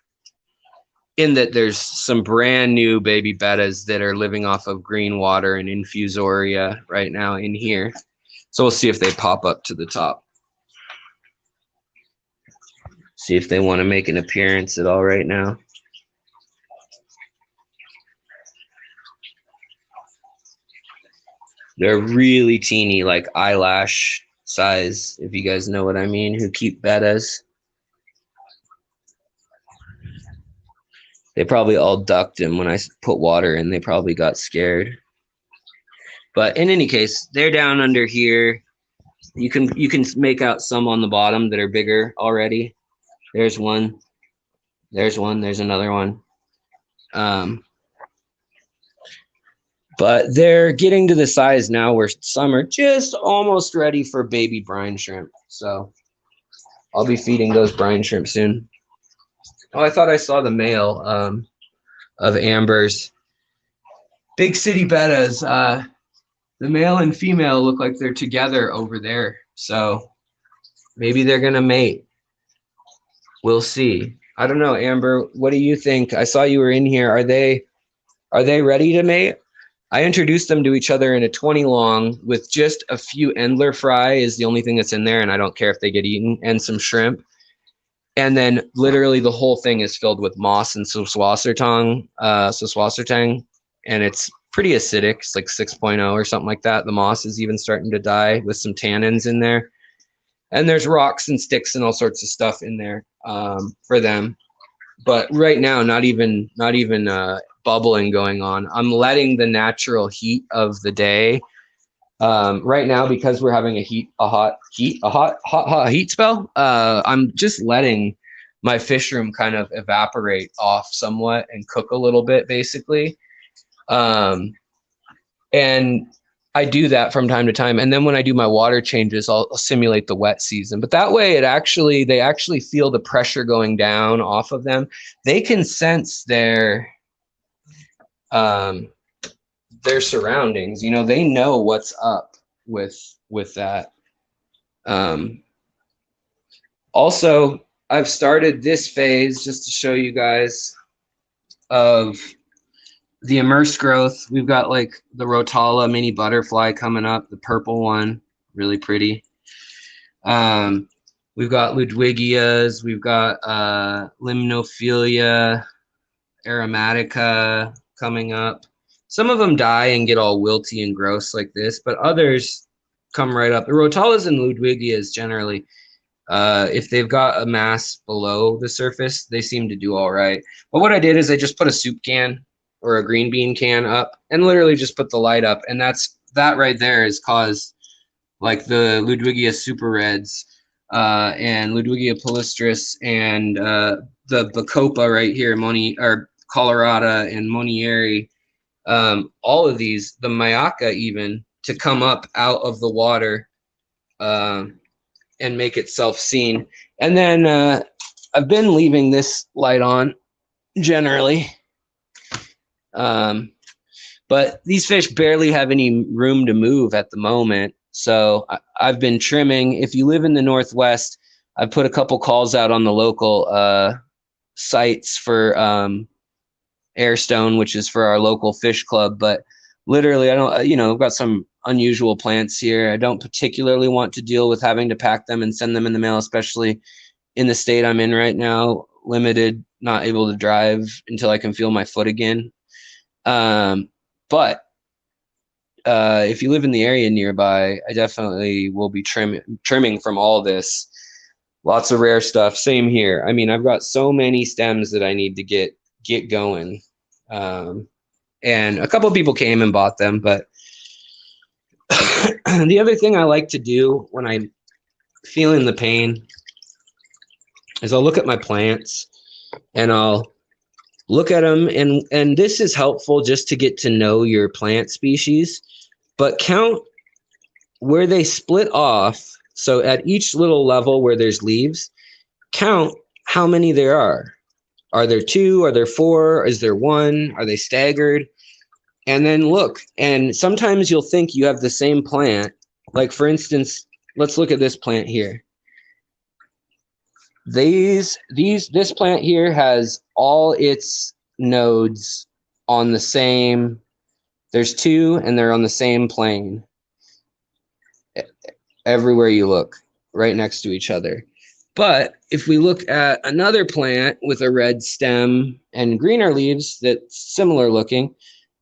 in that there's some brand new baby bettas that are living off of green water and infusoria right now in here. So we'll see if they pop up to the top. See if they want to make an appearance at all right now. They're really teeny, like eyelash size, if you guys know what I mean, who keep bettas. They probably all ducked him when I put water in. They probably got scared. But in any case, they're down under here. You can make out some on the bottom that are bigger already. There's one. There's one. There's another one. But they're getting to the size now where some are just almost ready for baby brine shrimp. So I'll be feeding those brine shrimp soon. Oh, I thought I saw the male of Amber's. Big City Bettas. The male and female look like they're together over there. So maybe they're going to mate. We'll see. I don't know, Amber. What do you think? I saw you were in here. Are they ready to mate? I introduced them to each other in a 20 long with just a few Endler fry is the only thing that's in there, and I don't care if they get eaten, and some shrimp. And then literally the whole thing is filled with moss and Saswassertang, and it's pretty acidic. It's like 6.0 or something like that. The moss is even starting to die with some tannins in there. And there's rocks and sticks and all sorts of stuff in there for them. But right now, not even bubbling going on. I'm letting the natural heat of the day right now, because we're having a hot heat spell. I'm just letting my fish room kind of evaporate off somewhat and cook a little bit, basically. And I do that from time to time. And then when I do my water changes, I'll simulate the wet season. But that way they actually feel the pressure going down off of them. They can sense their surroundings. You know, they know what's up with that. Also, I've started this phase just to show you guys of the immersed growth. We've got like the Rotala mini butterfly coming up, the purple one, really pretty. We've got Ludwigias, we've got Limnophilia aromatica coming up. Some of them die and get all wilty and gross like this, but others come right up. The Rotalas and Ludwigias generally, if they've got a mass below the surface, they seem to do all right. But what I did is I just put a soup can or a green bean can up and literally just put the light up. And that right there has caused like the Ludwigia super reds and Ludwigia palustris and the Bacopa right here, Colorada and Monieri, all of these, the Mayaka even, to come up out of the water and make itself seen. And then I've been leaving this light on generally. But these fish barely have any room to move at the moment. So I've been trimming. If you live in the Northwest, I've put a couple calls out on the local sites for Airstone, which is for our local fish club. But literally, I don't, I've got some unusual plants here. I don't particularly want to deal with having to pack them and send them in the mail, especially in the state I'm in right now, limited, not able to drive until I can feel my foot again. But if you live in the area nearby, I definitely will be trimming from all this. Lots of rare stuff. Same here. I mean, I've got so many stems that I need to get going. And a couple of people came and bought them, but the other thing I like to do when I'm feeling the pain is I'll look at my plants and I'll look at them, and this is helpful just to get to know your plant species, but count where they split off. So at each little level where there's leaves, count how many there are. Are there 2? Are there 4? Is there 1? Are they staggered? And then look, and sometimes you'll think you have the same plant. Like for instance, let's look at this plant here. This plant here has all its nodes on the same, there's 2 and they're on the same plane. Everywhere you look, right next to each other. But if we look at another plant with a red stem and greener leaves that's similar looking,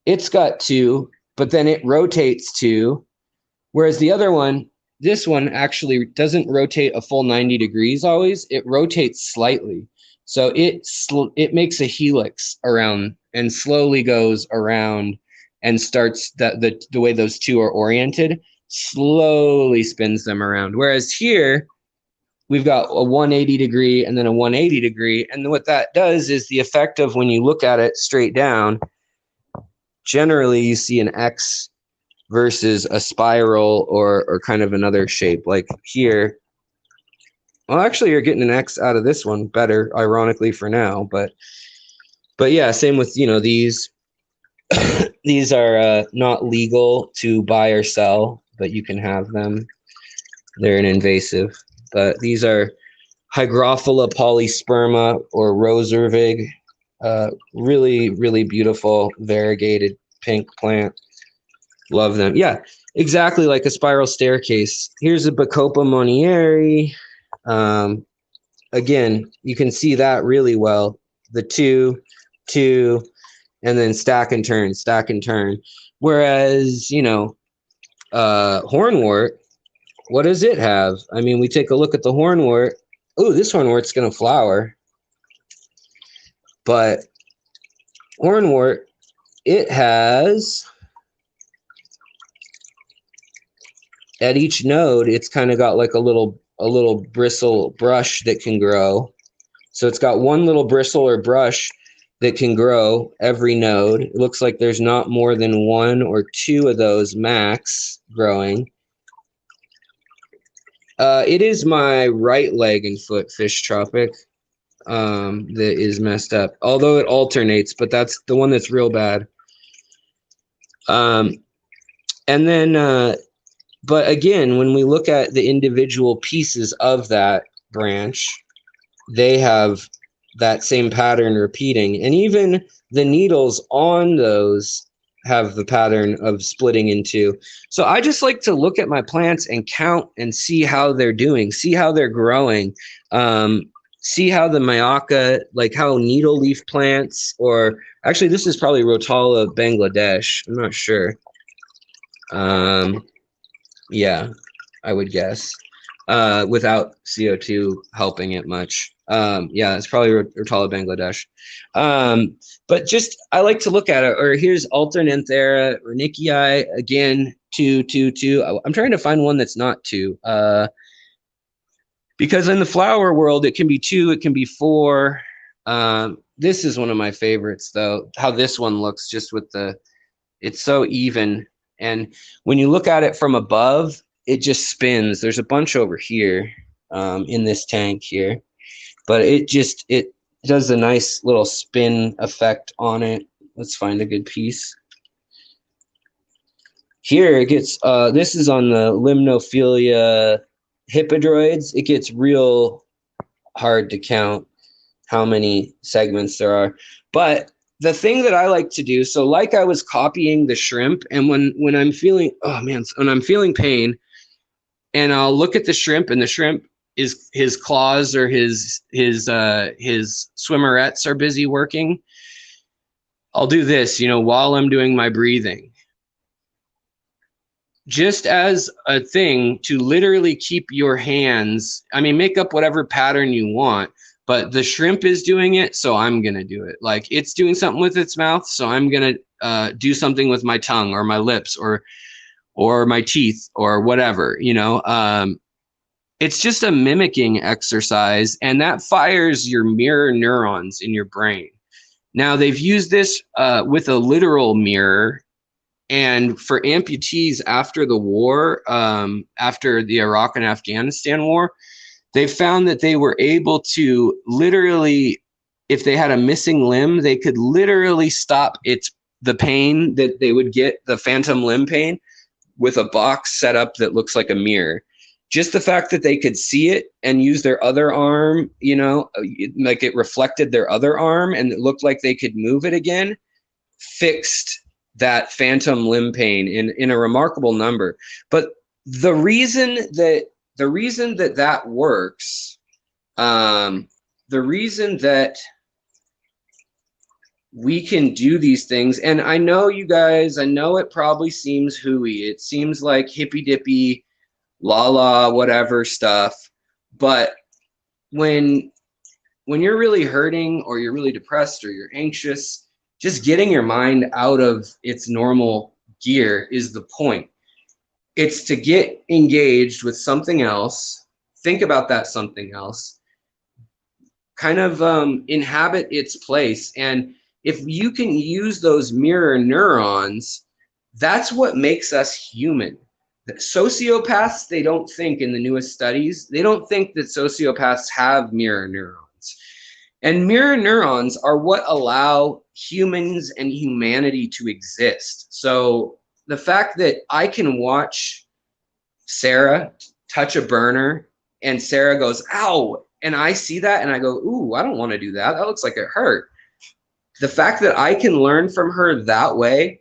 it's got 2, but then it rotates 2. Whereas the other one, this one actually doesn't rotate a full 90 degrees always. It rotates slightly. So it makes a helix around and slowly goes around and starts the way those 2 are oriented, slowly spins them around. Whereas here, we've got a 180 degree and then a 180 degree. And what that does is the effect of when you look at it straight down, generally you see an X versus a spiral or kind of another shape. Like here, well, actually you're getting an X out of this one better, ironically for now. But yeah, same with, these. These are not legal to buy or sell, but you can have them. They're an invasive. But these are Hygrophila polysperma or Roservig. Really, really beautiful variegated pink plant. Love them. Yeah, exactly like a spiral staircase. Here's a Bacopa monieri. Again, you can see that really well. The 2, and then stack and turn, stack and turn. Whereas, hornwort, what does it have? I mean, we take a look at the hornwort. Oh, this hornwort's going to flower. But hornwort, it has, at each node, it's kind of got like a little bristle brush that can grow. So it's got one little bristle or brush that can grow every node. It looks like there's not more than 1 or 2 of those max growing. It is my right leg and foot fish tropic that is messed up. Although it alternates, but that's the one that's real bad. And then, but again, when we look at the individual pieces of that branch, they have that same pattern repeating, and even the needles on those have the pattern of splitting in 2. So I just like to look at my plants and count and see how they're doing, see how they're growing, see how the Mayaca, like how needle leaf plants, or actually this is probably Rotala Bangladesh, I'm not sure. Yeah, I would guess, without CO2 helping it much. Yeah, it's probably Rotala Bangladesh. But just, I like to look at it. Or here's Alternanthera or Nickii, again, 2, 2, 2. I'm trying to find one that's not 2. Because in the flower world, it can be 2, it can be 4. This is one of my favorites, though, how this one looks, just with it's so even. And when you look at it from above, it just spins. There's a bunch over here in this tank here. But it does a nice little spin effect on it. Let's find a good piece. Here it gets, this is on the Limnophilia hippodroids. It gets real hard to count how many segments there are. But the thing that I like to do, so like I was copying the shrimp, and when I'm feeling, oh man, when I'm feeling pain, and I'll look at the shrimp, and the shrimp is his claws or his swimmerettes are busy working. I'll do this, you know, while I'm doing my breathing, just as a thing to literally keep your hands. I mean, make up whatever pattern you want, but the shrimp is doing it, so I'm gonna do it. Like it's doing something with its mouth, so I'm gonna do something with my tongue or my lips or my teeth or whatever, you know. It's just a mimicking exercise, and that fires your mirror neurons in your brain. Now they've used this with a literal mirror, and for amputees after the war, after the Iraq and Afghanistan war, they found that they were able to literally, if they had a missing limb, they could literally stop the pain that they would get, the phantom limb pain, with a box set up that looks like a mirror. Just the fact that they could see it and use their other arm, you know, like it reflected their other arm and it looked like they could move it again, fixed that phantom limb pain in a remarkable number. But the reason that works, the reason that we can do these things, and I know you guys, I know it probably seems hooey. It seems like hippy dippy, la la, whatever stuff. But when you're really hurting or you're really depressed or you're anxious, just getting your mind out of its normal gear is the point. It's to get engaged with something else, think about that something else, kind of inhabit its place. And if you can use those mirror neurons, that's what makes us human. Sociopaths, they don't think, in the newest studies, they don't think that sociopaths have mirror neurons. And mirror neurons are what allow humans and humanity to exist. So the fact that I can watch Sarah touch a burner and Sarah goes, ow, and I see that and I go, ooh, I don't want to do that. That looks like it hurt. The fact that I can learn from her that way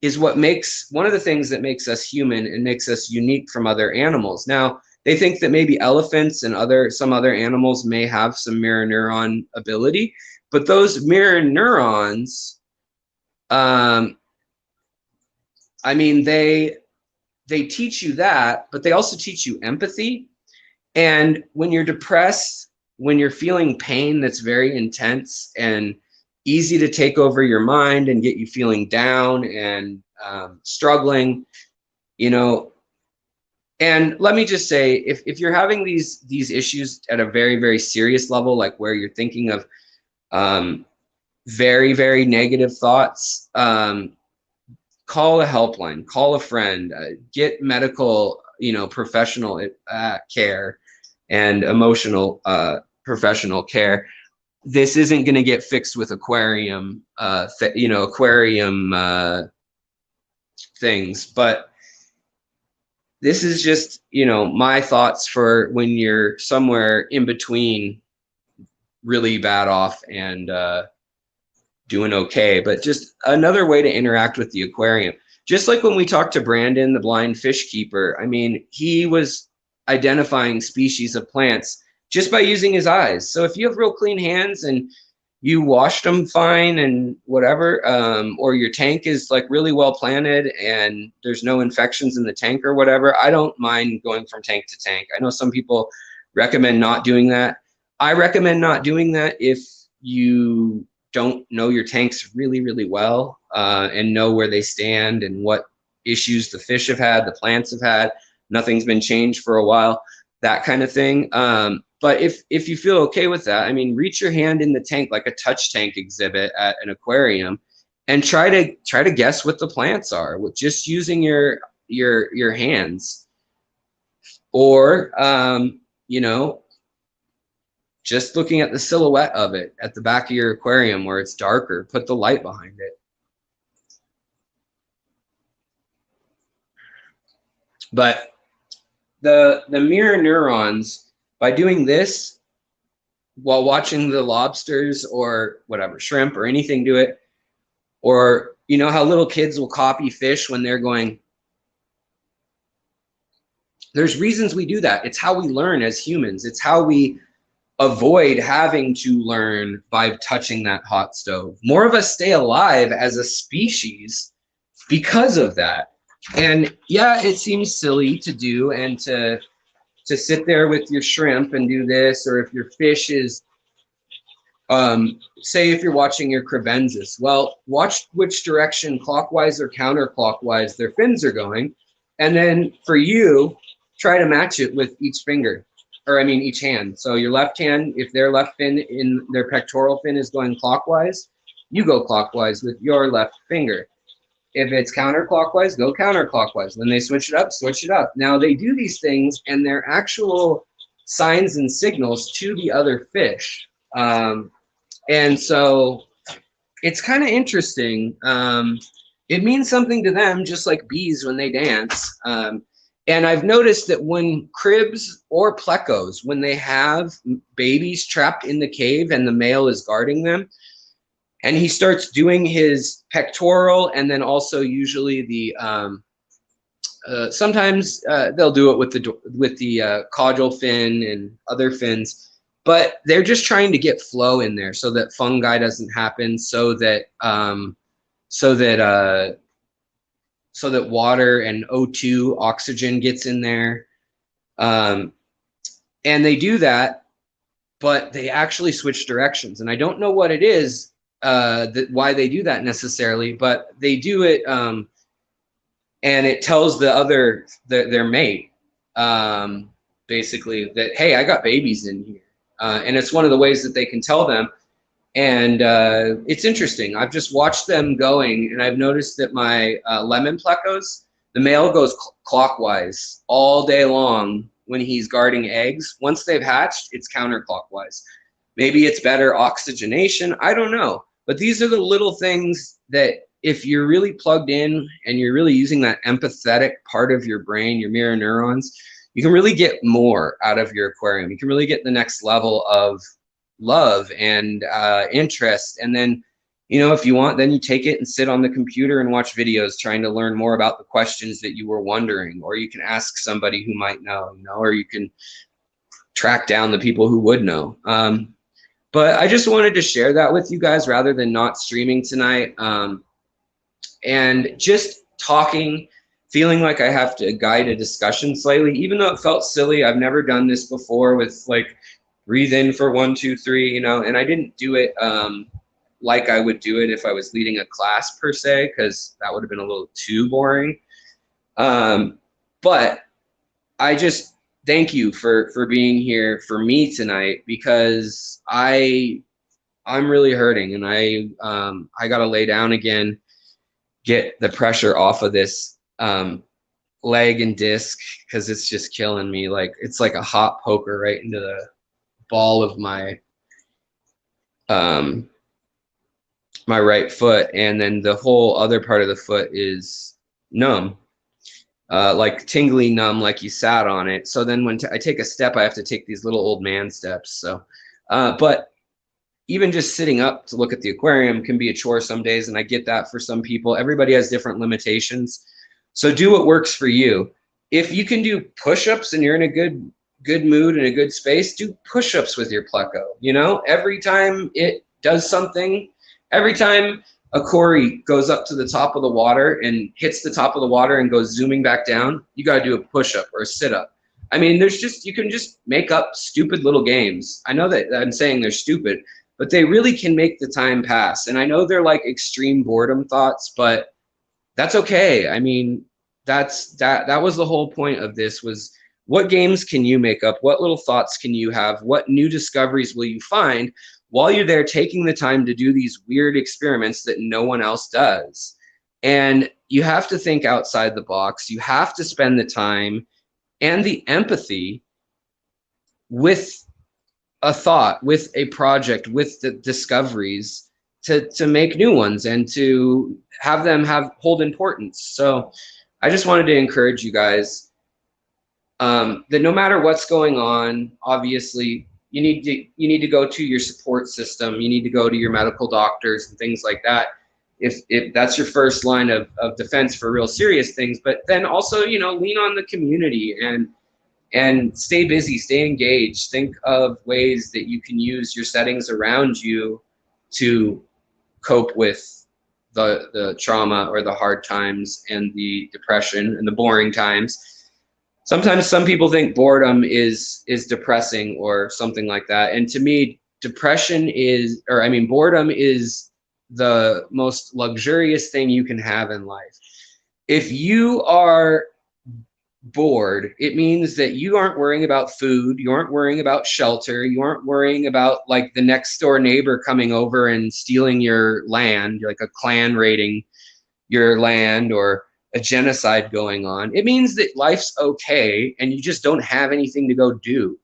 is what makes, one of the things that makes us human and makes us unique from other animals. Now, they think that maybe elephants and some other animals may have some mirror neuron ability, but those mirror neurons, I mean, they teach you that, but they also teach you empathy. And when you're depressed, when you're feeling pain that's very intense and easy to take over your mind and get you feeling down and struggling, you know. And let me just say, if you're having these issues at a very, very serious level, like where you're thinking of very, very negative thoughts, call a helpline, call a friend, get medical, you know, professional care and emotional professional care. This isn't going to get fixed with aquarium, aquarium things, but this is just, you know, my thoughts for when you're somewhere in between really bad off and doing okay. But just another way to interact with the aquarium. Just like when we talked to Brandon, the blind fish keeper, I mean, he was identifying species of plants just by using his eyes. So if you have real clean hands and you washed them fine and whatever, or your tank is like really well planted and there's no infections in the tank or whatever, I don't mind going from tank to tank. I know some people recommend not doing that. I recommend not doing that if you don't know your tanks really, really well and know where they stand and what issues the fish have had, the plants have had, nothing's been changed for a while, that kind of thing. But if you feel okay with that, I mean, reach your hand in the tank like a touch tank exhibit at an aquarium and try to guess what the plants are with just using your hands. Or you know, just looking at the silhouette of it at the back of your aquarium where it's darker, put the light behind it. But the mirror neurons, by doing this, while watching the lobsters or whatever, shrimp or anything do it. Or, you know how little kids will copy fish when they're going. There's reasons we do that. It's how we learn as humans. It's how we avoid having to learn by touching that hot stove. More of us stay alive as a species because of that. And yeah, it seems silly to do and to sit there with your shrimp and do this, or if your fish is, say if you're watching your crebensis, well, watch which direction, clockwise or counterclockwise, their fins are going. And then for you, try to match it with each finger, or I mean each hand. So your left hand, if their left fin in their pectoral fin is going clockwise, you go clockwise with your left finger. If it's counterclockwise, go counterclockwise. When they switch it up, switch it up. Now they do these things and they're actual signs and signals to the other fish. And so it's kind of interesting. It means something to them, just like bees when they dance. And I've noticed that when cribs or plecos, when they have babies trapped in the cave and the male is guarding them, and he starts doing his pectoral, and then also usually the sometimes they'll do it with the caudal fin and other fins, but they're just trying to get flow in there so that fungi doesn't happen, so that water and O2 oxygen gets in there, and they do that, but they actually switch directions, and I don't know what it is. Why they do that necessarily, but they do it, and it tells their mate, basically that, hey, I got babies in here, and it's one of the ways that they can tell them. And it's interesting. I've just watched them going, and I've noticed that my lemon plecos, the male goes clockwise all day long when he's guarding eggs. Once they've hatched, it's counterclockwise. Maybe it's better oxygenation, I don't know. But these are the little things that if you're really plugged in and you're really using that empathetic part of your brain, your mirror neurons, you can really get more out of your aquarium. You can really get the next level of love and interest. And then, you know, if you want, then you take it and sit on the computer and watch videos trying to learn more about the questions that you were wondering, or you can ask somebody who might know, you know, or you can track down the people who would know. But I just wanted to share that with you guys rather than not streaming tonight. And just talking, feeling like I have to guide a discussion slightly, even though it felt silly. I've never done this before with like breathe in for 1, 2, 3, you know, and I didn't do it like I would do it if I was leading a class per se, because that would have been a little too boring. But I just thank you for being here for me tonight, because I'm really hurting, and I got to lay down again, get the pressure off of this leg and disc, because it's just killing me. Like it's like a hot poker right into the ball of my my right foot, and then the whole other part of the foot is numb. Like tingly numb, like you sat on it. So then when I take a step, I have to take these little old man steps. So, but even just sitting up to look at the aquarium can be a chore some days, and I get that for some people. Everybody has different limitations. So do what works for you. If you can do push-ups and you're in a good mood and a good space, do push-ups with your pleco. You know, every time it does something, every time a Cory goes up to the top of the water and hits the top of the water and goes zooming back down, you got to do a push-up or a sit-up. I mean, you can just make up stupid little games. I know that I'm saying they're stupid, but they really can make the time pass. And I know they're like extreme boredom thoughts, but that's okay. I mean, that was the whole point of this, was what games can you make up? What little thoughts can you have? What new discoveries will you find while you're there taking the time to do these weird experiments that no one else does? And you have to think outside the box. You have to spend the time and the empathy with a thought, with a project, with the discoveries to make new ones and to have them hold importance. So I just wanted to encourage you guys that no matter what's going on, obviously you need to go to your support system. You need to go to your medical doctors and things like that. If that's your first line of defense for real serious things, but then also, you know, lean on the community and stay busy, stay engaged. Think of ways that you can use your settings around you to cope with the trauma or the hard times and the depression and the boring times. Sometimes some people think boredom is depressing or something like that. And to me, boredom is the most luxurious thing you can have in life. If you are bored, it means that you aren't worrying about food, you aren't worrying about shelter, you aren't worrying about like the next door neighbor coming over and stealing your land, like a clan raiding your land or a genocide going on. It means that life's okay and you just don't have anything to go do,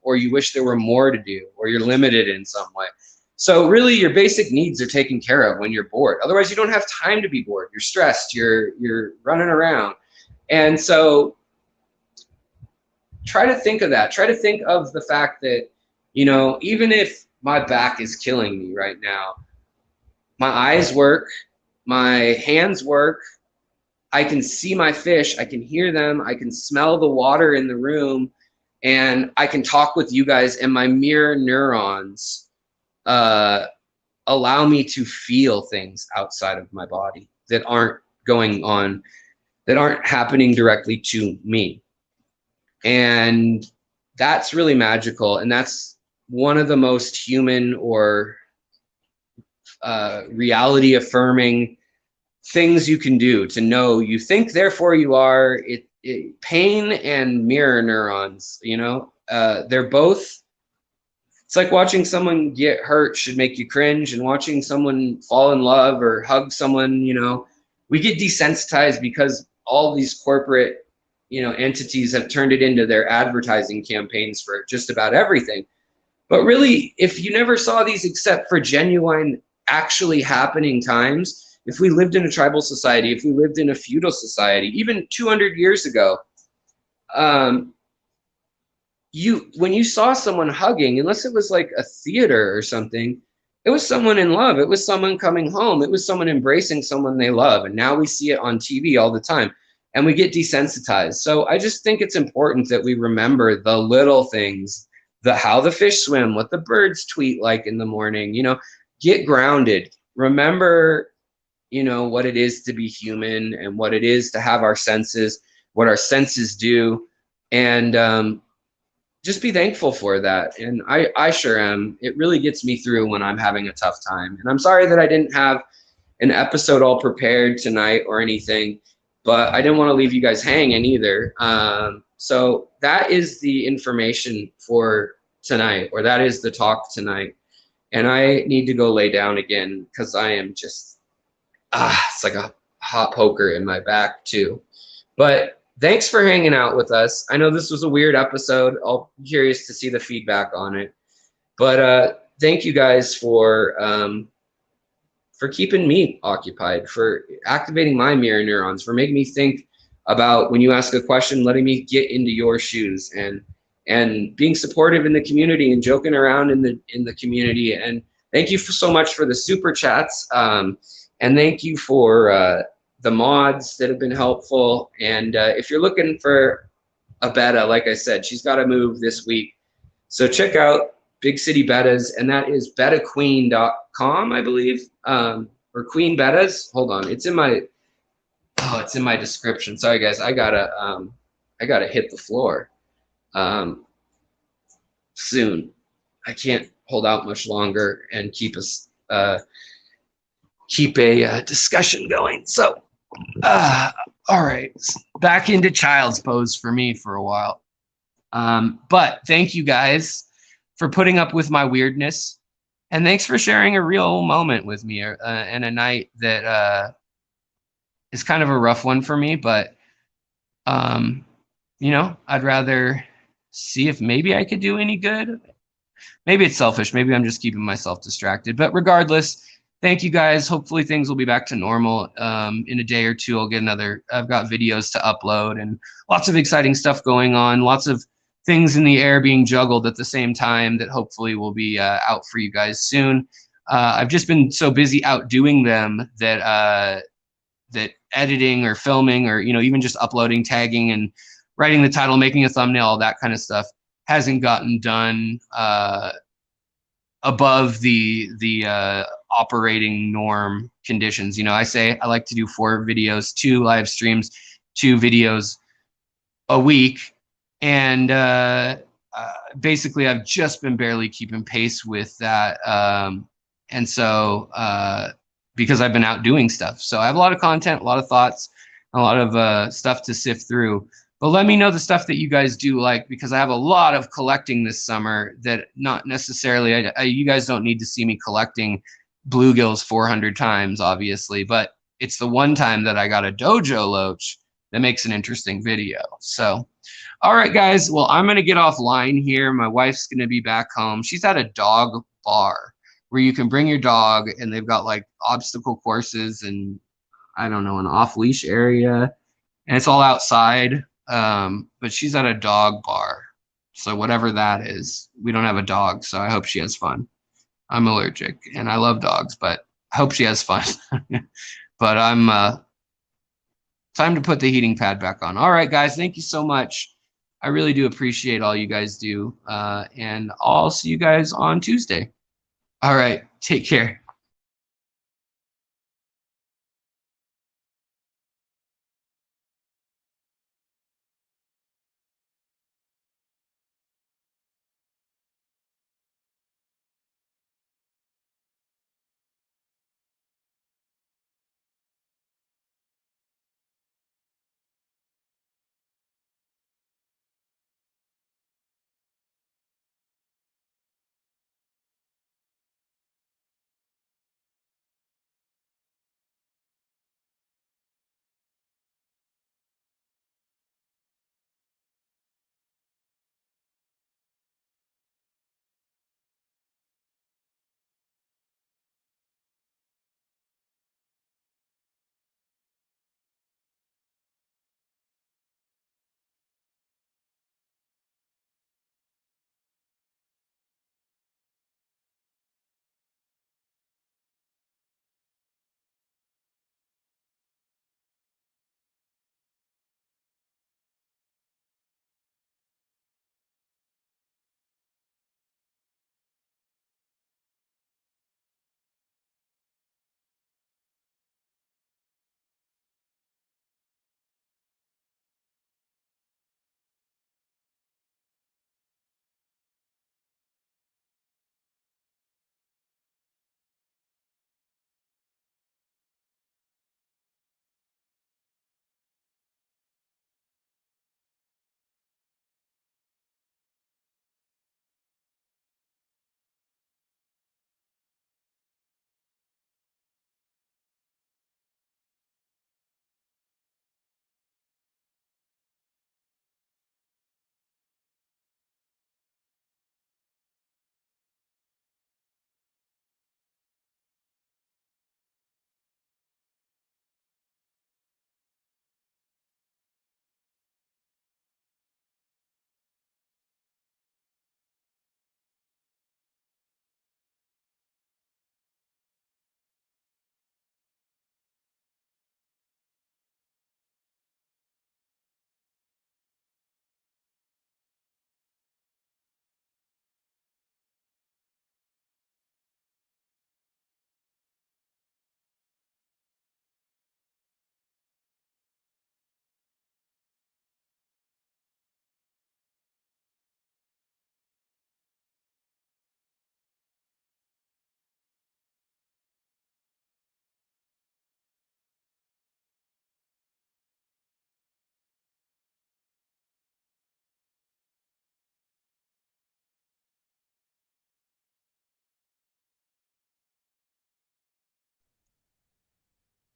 or you wish there were more to do, or you're limited in some way. So really your basic needs are taken care of when you're bored. Otherwise you don't have time to be bored. You're stressed, you're running around. And so try to think of that. Try to think of the fact that, you know, even if my back is killing me right now, my eyes work, my hands work, I can see my fish, I can hear them, I can smell the water in the room, and I can talk with you guys, and my mirror neurons allow me to feel things outside of my body that aren't going on, that aren't happening directly to me. And that's really magical. And that's one of the most human or reality affirming things you can do, to know you think, therefore you are. Pain and mirror neurons, you know, they're both, it's like watching someone get hurt should make you cringe, and watching someone fall in love or hug someone, you know, we get desensitized because all these corporate, you know, entities have turned it into their advertising campaigns for just about everything. But really, if you never saw these except for genuine, actually happening times, if we lived in a tribal society, if we lived in a feudal society, even 200 years ago, when you saw someone hugging, unless it was like a theater or something, it was someone in love. It was someone coming home. It was someone embracing someone they love. And now we see it on TV all the time, and we get desensitized. So I just think it's important that we remember the little things, how the fish swim, what the birds tweet like in the morning, you know, get grounded. Remember, you know, what it is to be human and what it is to have our senses, what our senses do. And just be thankful for that. And I sure am. It really gets me through when I'm having a tough time. And I'm sorry that I didn't have an episode all prepared tonight or anything, but I didn't want to leave you guys hanging either. So that is the information for tonight, or that is the talk tonight. And I need to go lay down again because I am just, it's like a hot poker in my back too. But thanks for hanging out with us. I know this was a weird episode. I'll be curious to see the feedback on it. But thank you guys for keeping me occupied, for activating my mirror neurons, for making me think about when you ask a question, letting me get into your shoes, and being supportive in the community and joking around in the community. And thank you so much for the super chats. And thank you for the mods that have been helpful. And if you're looking for a Betta, like I said, she's got to move this week. So check out Big City Bettas, and that is bettaqueen.com, I believe, or Queen Bettas. Hold on, it's in my description. Sorry guys, I gotta hit the floor soon. I can't hold out much longer and keep a discussion going. So all right, back into child's pose for me for a while. But thank you guys for putting up with my weirdness, and thanks for sharing a real moment with me and a night that is kind of a rough one for me. But you know, I'd rather see if maybe I could do any good. Maybe it's selfish. Maybe I'm just keeping myself distracted. But regardless, thank you guys. Hopefully things will be back to normal in a day or two. I've got videos to upload and lots of exciting stuff going on. Lots of things in the air being juggled at the same time that hopefully will be out for you guys soon. I've just been so busy out doing them that that editing or filming or, you know, even just uploading, tagging and writing the title, making a thumbnail, all that kind of stuff hasn't gotten done above the operating norm conditions. You know, I say I like to do 4 videos, 2 live streams, 2 videos a week. And basically I've just been barely keeping pace with that. And so because I've been out doing stuff. So I have a lot of content, a lot of thoughts, a lot of stuff to sift through. But let me know the stuff that you guys do like, because I have a lot of collecting this summer that not necessarily, you guys don't need to see me collecting bluegills 400 times, obviously, but it's the one time that I got a dojo loach that makes an interesting video. So, all right, guys, well, I'm going to get offline here. My wife's going to be back home. She's at a dog bar where you can bring your dog, and they've got like obstacle courses and I don't know, an off-leash area, and it's all outside. But she's at a dog bar, so whatever that is. We don't have a dog, so I hope she has fun. I'm allergic and I love dogs, but I hope she has fun. But I'm time to put the heating pad back on. All right, guys, thank you so much. I really do appreciate all you guys do, and I'll see you guys on Tuesday. All right, take care.